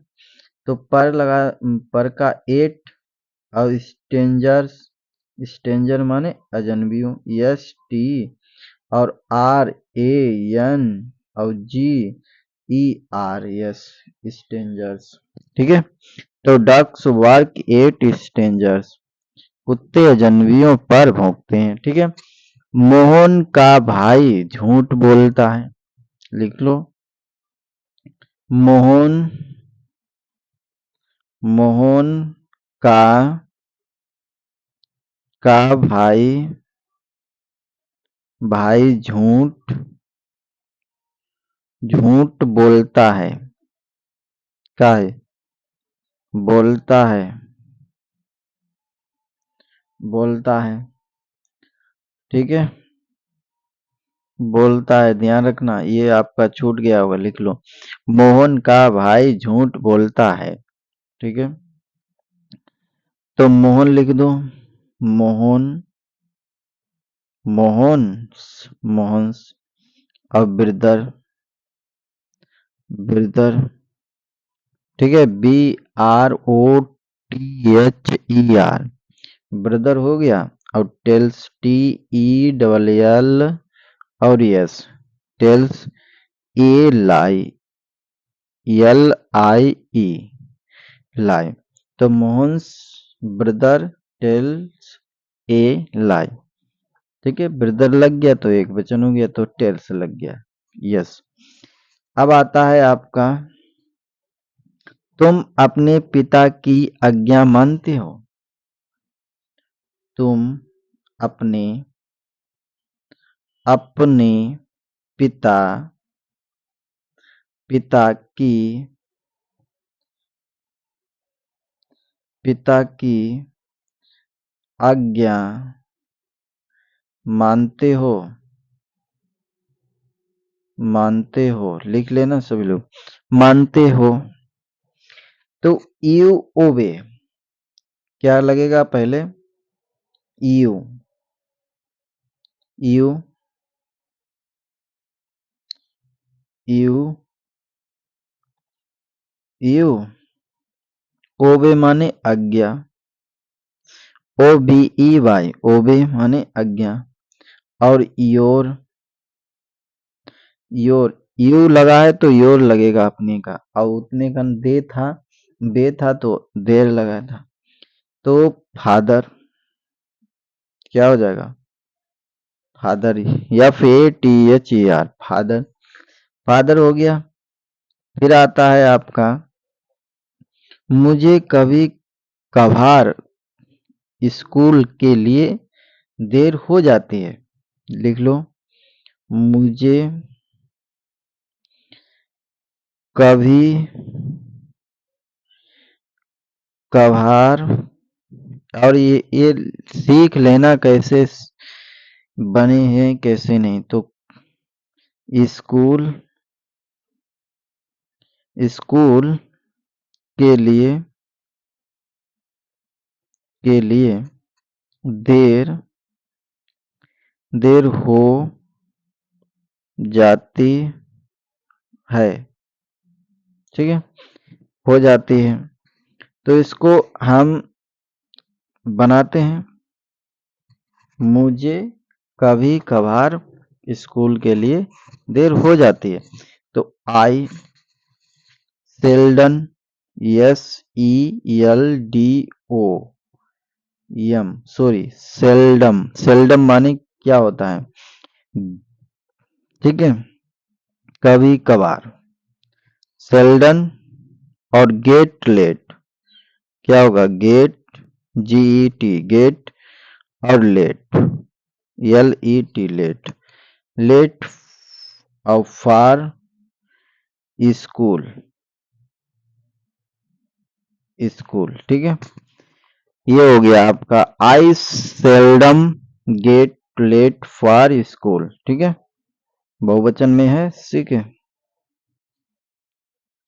तो पर लगा, पर का एट। और स्ट्रेंजर्स, स्ट्रेंजर माने अजनबियों, ST और RAN और GERS, स्ट्रेंजर्स। ठीक है, तो डक्स वर्क एट स्ट्रेंजर्स, कुत्ते अजनबियों पर भौंकते हैं। ठीक है, मोहन का भाई झूठ बोलता है। लिख लो, मोहन, मोहन का भाई, भाई झूठ, झूठ बोलता है। क्या है? बोलता है। बोलता है। ठीक है, बोलता है, ध्यान रखना, ये आपका छूट गया होगा। लिख लो, मोहन का भाई झूठ बोलता है। ठीक है, तो मोहन लिख दो। मोहन, मोहन, मोहन्स और ब्रदर, ब्रदर, ठीक है, BROTHER, ब्रदर हो गया। और टेल्स, TELL और यस, टेल्स, LIE, लाई। तो मोहन्स ब्रदर टेल्स ए लाई, ठीक है, ब्रदर लग गया तो एक वचन हो गया, तो टेल्स लग गया। यस। अब आता है आपका, तुम अपने पिता की आज्ञा मानते हो। तुम अपने अपने पिता पिता की पिता की आज्ञा मानते हो। मानते हो, लिख लेना सभी लोग, मानते हो। तो यू ओबे क्या लगेगा पहले? यू यू यू यू ओबे माने आज्ञा, OBEY, ओबे माने आज्ञा। और योर यू लगा है तो योर लगेगा अपने का, और उतने का बे था तो देर लगा था। तो फादर क्या हो जाएगा? फादर, FATHER, फादर, फादर हो गया। फिर आता है आपका, मुझे कभी कभार स्कूल के लिए देर हो जाती है। लिख लो, मुझे कभी कभार, और ये सीख लेना कैसे बने हैं कैसे नहीं। तो स्कूल स्कूल के लिए देर देर हो जाती है, ठीक है, हो जाती है। तो इसको हम बनाते हैं, मुझे कभी कभार स्कूल के लिए देर हो जाती है। तो I seldom, SELDO sorry, seldom, seldom माने क्या होता है, ठीक है, कभी कभार। सेल्डन और गेट लेट क्या होगा? GET, गेट, और लेट, LET, लेट, लेट और फार स्कूल, स्कूल, ठीक है। ये हो गया आपका, I seldom get late for school, ठीक है, बहुवचन में है, ठीक है,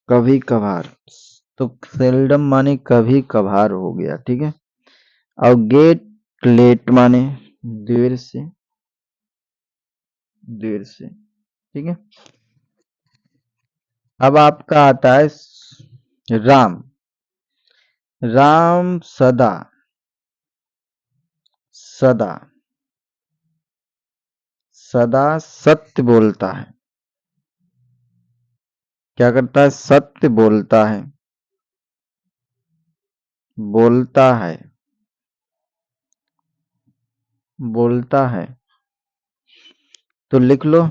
कभी कभार। तो सेल्डम माने कभी कभार हो गया, ठीक है। और गेट लेट माने देर से, ठीक है। अब आपका आता है राम। राम सदा सदा सदा सत्य बोलता है। क्या करता है? सत्य बोलता है, बोलता है, बोलता है। तो लिख लो,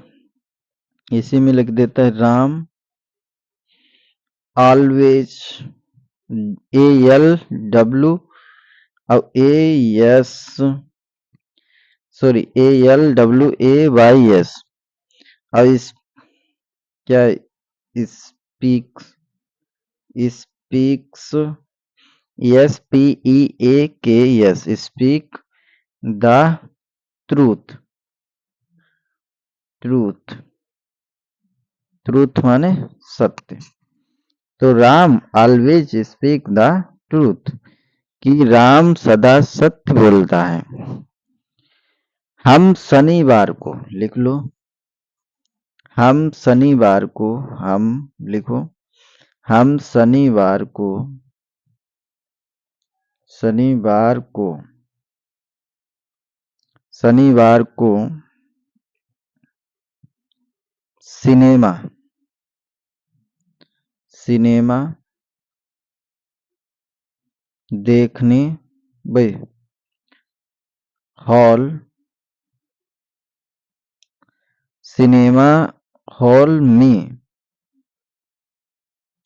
इसी में लिख देता है, राम ऑलवेज, ALW और ALWAYS, और इस क्या, speaks, speaks, SPEAKS, speak the truth, truth, truth माने सत्य। तो Ram always speak the truth, कि राम सदा सत्य बोलता है। हम शनिवार को, लिख लो, हम शनिवार को, हम लिखो, हम शनिवार को, शनिवार को, शनिवार को सिनेमा, सिनेमा देखने, भाई हॉल, सिनेमा हॉल में,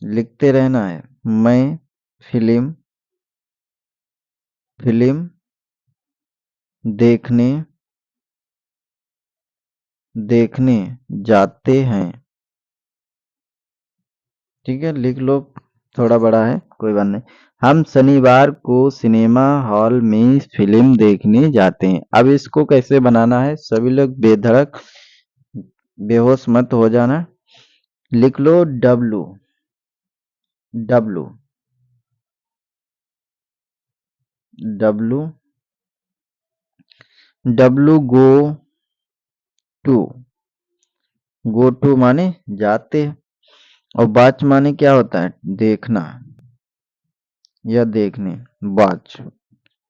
लिखते रहना है, मैं फिल्म, फिल्म देखने, देखने जाते हैं। ठीक है, लिख लो, थोड़ा बड़ा है, कोई बात नहीं। हम शनिवार को सिनेमा हॉल में फिल्म देखने जाते हैं। अब इसको कैसे बनाना है, सभी लोग बेधड़क बेहोश मत हो जाना। लिख लो W, W, W, W two, go to माने जाते, और वॉच माने क्या होता है, देखना या देखने, वॉच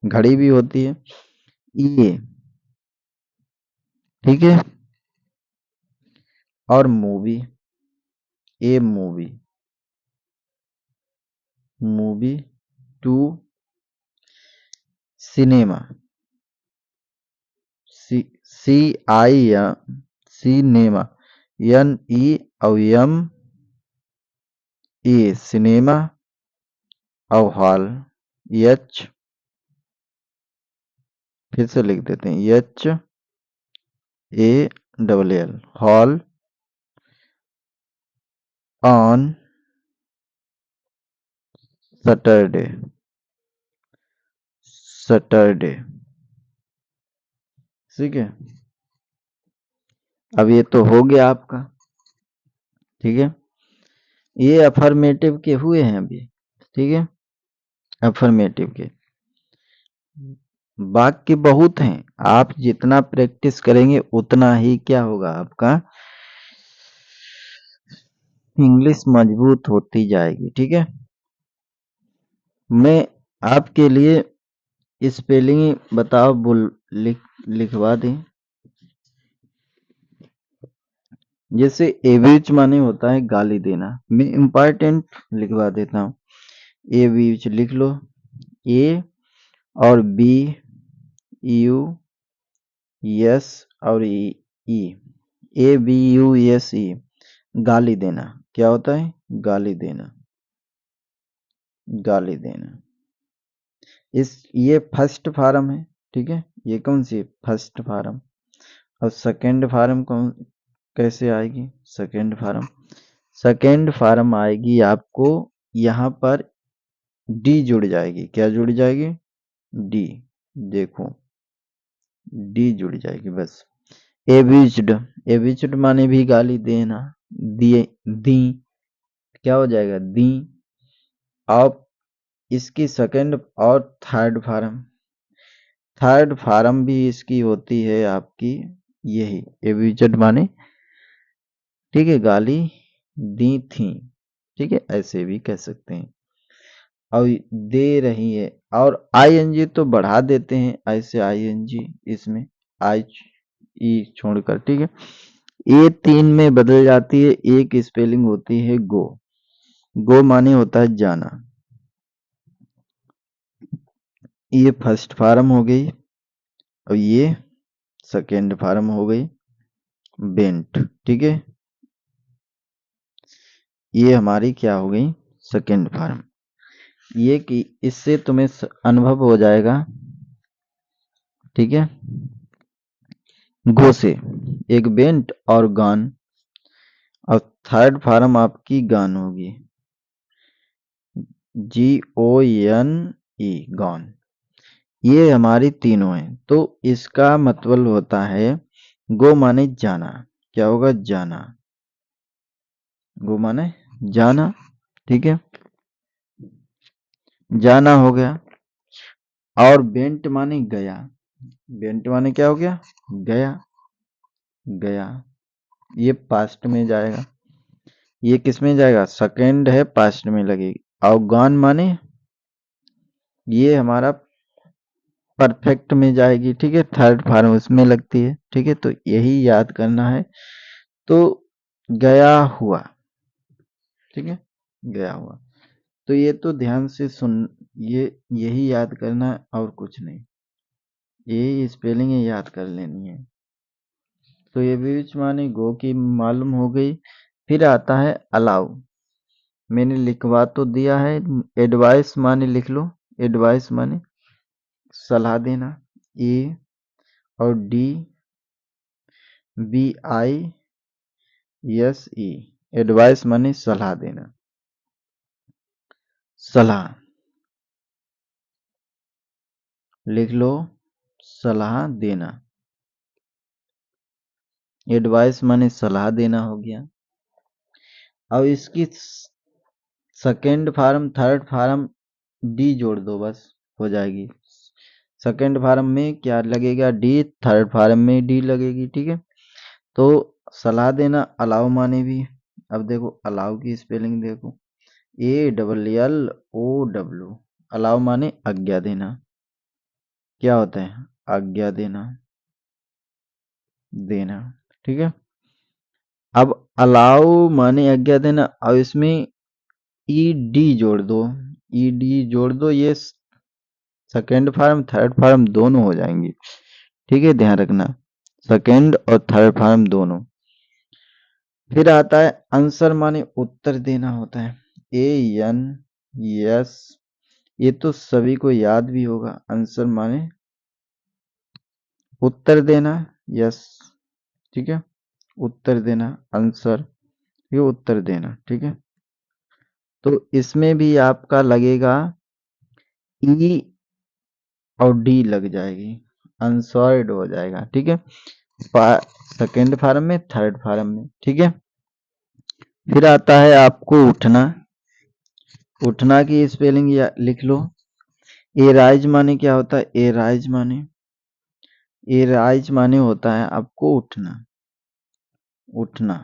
घड़ी भी होती है, ये ठीक है। और मूवी, ए मूवी, मूवी टू, सिनेमा, सी, सी आई या सिनेमा, एन ई और एम ए, सिनेमा, और हॉल, एच, फिर से लिख देते हैं, H A double L, hall, on Saturday, Saturday, ठीक है। अब ये तो हो गया आपका, ठीक है। ये अफर्मेटिव के हुए हैं अभी, ठीक है, अफर्मेटिव के। वाक्य बहुत हैं, आप जितना प्रैक्टिस करेंगे उतना ही क्या होगा, आपका इंग्लिश मजबूत होती जाएगी, ठीक है। मैं आपके लिए स्पेलिंग बताओ, लिखवा दें। जैसे एविच माने होता है गाली देना, मैं इम्पोर्टेंट लिखवा देता हूँ। एविच लिख लो, ए और बी, यू यस और E, A B U S E, गाली देना क्या होता है, गाली देना, गाली देना। ये फर्स्ट फार्म है, ठीक है, ये कौन सी फर्स्ट फार्म। और सेकंड फार्म कौन, कैसे आएगी सेकंड फार्म, सेकंड फार्म आएगी आपको, यहाँ पर डी जुड़ जाएगी, क्या जुड़ जाएगी, डी, देखो डी जुड़ जाएगी बस। एविज्ड, एविज्ड माने भी गाली देना, दिए, दी, क्या हो जाएगा, दी। अब इसकी सेकंड और थर्ड फार्म, थर्ड फार्म भी इसकी होती है आपकी, यही एविज्ड माने, ठीक है, गाली दी थी, ठीक है, ऐसे भी कह सकते हैं। और दे रही है, और आईएनजी तो बढ़ा देते हैं ऐसे, आईएनजी इसमें आई ई छोड़कर, ठीक है। ये तीन में बदल जाती है, एक स्पेलिंग होती है गो, गो माने होता है जाना, ये फर्स्ट फार्म हो गई, और ये सेकेंड फार्म हो गई, बेंट, ठीक है, ये हमारी क्या हो गई, सेकेंड फार्म। ये कि इससे तुम्हें अनुभव हो जाएगा, ठीक है। गो से एक बेंट और गान, और थर्ड फार्म आपकी गान होगी, जी ओ एन ई, गॉन। ये हमारी तीनों हैं, तो इसका मतलब होता है गो माने जाना, क्या होगा, जाना, गो माने जाना, ठीक है, जाना हो गया। और बेंट माने गया, बेंट माने क्या हो गया, गया, गया, ये पास्ट में जाएगा, ये किस में जाएगा, सेकेंड है पास्ट में लगेगी। अवगान माने ये हमारा परफेक्ट में जाएगी, ठीक है, थर्ड फॉर्म उसमें लगती है, ठीक है, तो यही याद करना है। तो गया हुआ, ठीक है, गया हुआ, तो ये तो ध्यान से सुन, ये यही याद करना है और कुछ नहीं, यही स्पेलिंग है, याद कर लेनी है। तो ये बीच माने गो की मालूम हो गई। फिर आता है अलाउ, मैंने लिखवा तो दिया है। एडवाइस माने लिख लो, एडवाइस माने सलाह देना, ए और D V I S E, advise माने सलाह देना, सलाह लिख लो, सलाह देना, एडवाइस माने सलाह देना हो गया। अब इसकी second form third form D जोड़ दो, बस हो जाएगी। सेकेंड फार्म में क्या लगेगा, डी, थर्ड फार्म में डी लगेगी, ठीक है। तो सलाह देना अलाउ माने भी, अब देखो अलाउ की स्पेलिंग देखो, A double L O W, allow माने आज्ञा देना, क्या होता है, आज्ञा देना, देना, ठीक है। अब अलाउ माने आज्ञा देना, अब इसमें ई डी जोड़ दो, ई डी जोड़ दो, ये सेकेंड फार्म थर्ड फार्म दोनों हो जाएंगी, ठीक है, ध्यान रखना, सेकेंड और थर्ड फार्म दोनों। फिर आता है आंसर माने उत्तर देना होता है, ए एन यस, ये तो सभी को याद भी होगा, आंसर माने उत्तर देना, यस, ठीक है, उत्तर देना, आंसर, ये उत्तर देना, ठीक है। तो इसमें भी आपका लगेगा ई और डी लग जाएगी, अनसॉर्ड हो जाएगा, ठीक है, सेकेंड फार्म में थर्ड फार्म में, ठीक है। फिर आता है आपको उठना, उठना की स्पेलिंग या लिख लो, ए राइज माने क्या होता है, ए राइज माने, ए राइज माने होता है आपको उठना, उठना।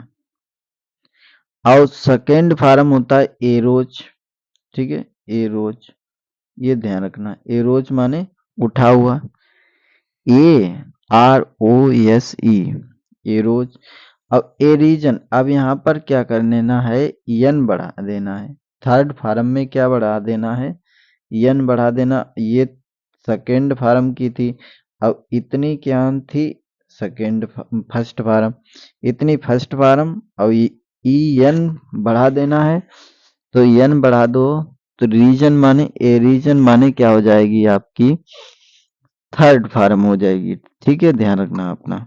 और सेकेंड फार्म होता है ए रोज, ठीक है, ए रोज, ये ध्यान रखना, ए रोज माने उठा हुआ, A R O S E, ए रोज। अब ए रीजन, अब यहाँ पर क्या कर लेना है, यन बढ़ा देना है, थर्ड फार्म में क्या बढ़ा देना है, यन बढ़ा देना, ये सेकेंड फार्म की थी, अब इतनी क्या थी, सेकेंड फर्स्ट फार्म, इतनी फर्स्ट फार्म, और ई एन बढ़ा देना है, तो एन बढ़ा दो, तो रीजन माने, ए रीजन माने क्या हो जाएगी आपकी, थर्ड फार्म हो जाएगी, ठीक है, ध्यान रखना अपना,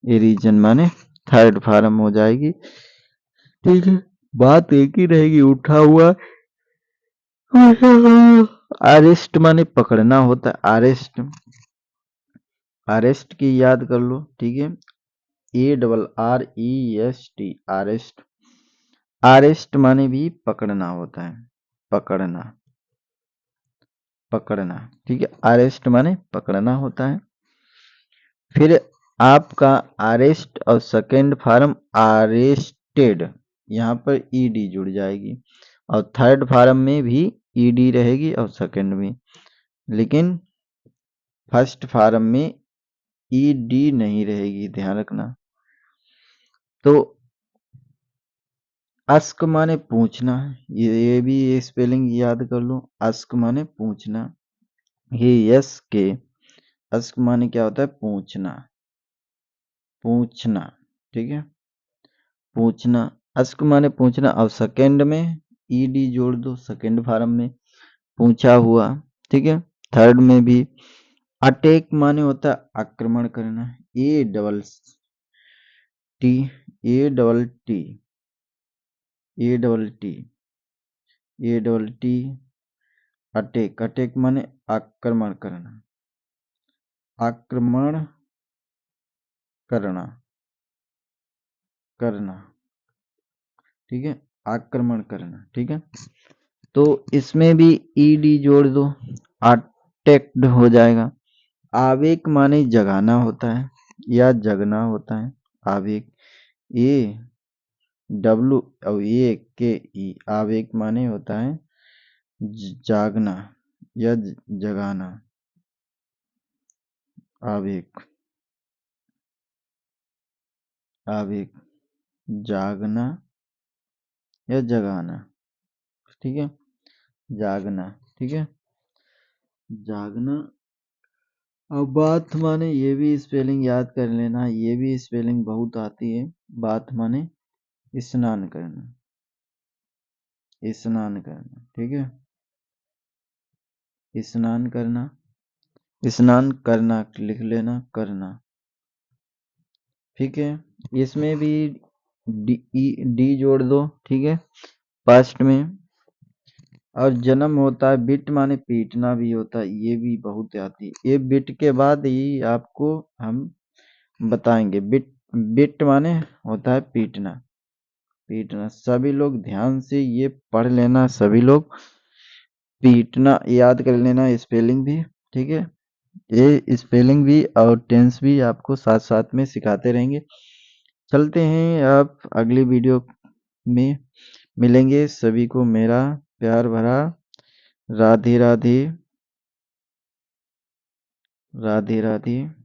ए रीजन माने थर्ड फार्म हो जाएगी, ठीक है। बात एक ही रहेगी, उठा हुआ, अरेस्ट माने पकड़ना होता है, अरेस्ट, अरेस्ट की याद कर लो, ठीक है, A double R E S T, arrest, arrest माने भी पकड़ना होता है, पकड़ना, पकड़ना, ठीक है, अरेस्ट माने पकड़ना होता है। फिर आपका अरेस्ट और सेकेंड फार्म अरेस्टेड, यहाँ पर ईडी जुड़ जाएगी, और थर्ड फार्म में भी ईडी रहेगी और सेकेंड में, लेकिन फर्स्ट फार्म में ईडी नहीं रहेगी, ध्यान रखना। तो अस्क माने पूछना, ये भी ये स्पेलिंग याद कर लो, अस्क माने पूछना, ये यस के, अस्क माने क्या होता है, पूछना, पूछना, ठीक है, पूछना, अस्क माने पूछना, और सेकेंड में ईडी जोड़ दो, सेकेंड फार्म में पूछा हुआ, ठीक है। थर्ड में भी अटैक माने होता है आक्रमण करना, A double T, A double T, A double T, A double T, attack, attack माने आक्रमण करना, आक्रमण करना, करना, ठीक है, आक्रमण करना, ठीक है। तो इसमें भी ईडी जोड़ दो, अटैक्ड हो जाएगा। आवेग माने जगाना होता है या जगना होता है, आवेग, ए डब्लू और ए के ई। आवेग माने होता है जागना या जगाना। आवेग, आवेग जागना या जगाना। ठीक है, जागना। ठीक है, जागना। अब बात माने ये भी स्पेलिंग याद कर लेना, ये भी स्पेलिंग बहुत आती है। बात माने स्नान करना, स्नान करना। ठीक है, स्नान करना, स्नान करना लिख लेना, करना। ठीक है, इसमें भी डी जोड़ दो। ठीक है, पास्ट में। और जन्म होता है, बिट माने पीटना भी होता है, ये भी बहुत आती है। ये बिट के बाद ही आपको हम बताएंगे। बिट, बिट माने होता है पीटना, पीटना। सभी लोग ध्यान से ये पढ़ लेना, सभी लोग पीटना याद कर लेना, स्पेलिंग भी। ठीक है, ये स्पेलिंग भी और टेंस भी आपको साथ साथ में सिखाते रहेंगे। चलते हैं, आप अगली वीडियो में मिलेंगे। सभी को मेरा प्यार भरा राधे राधे, राधे राधे।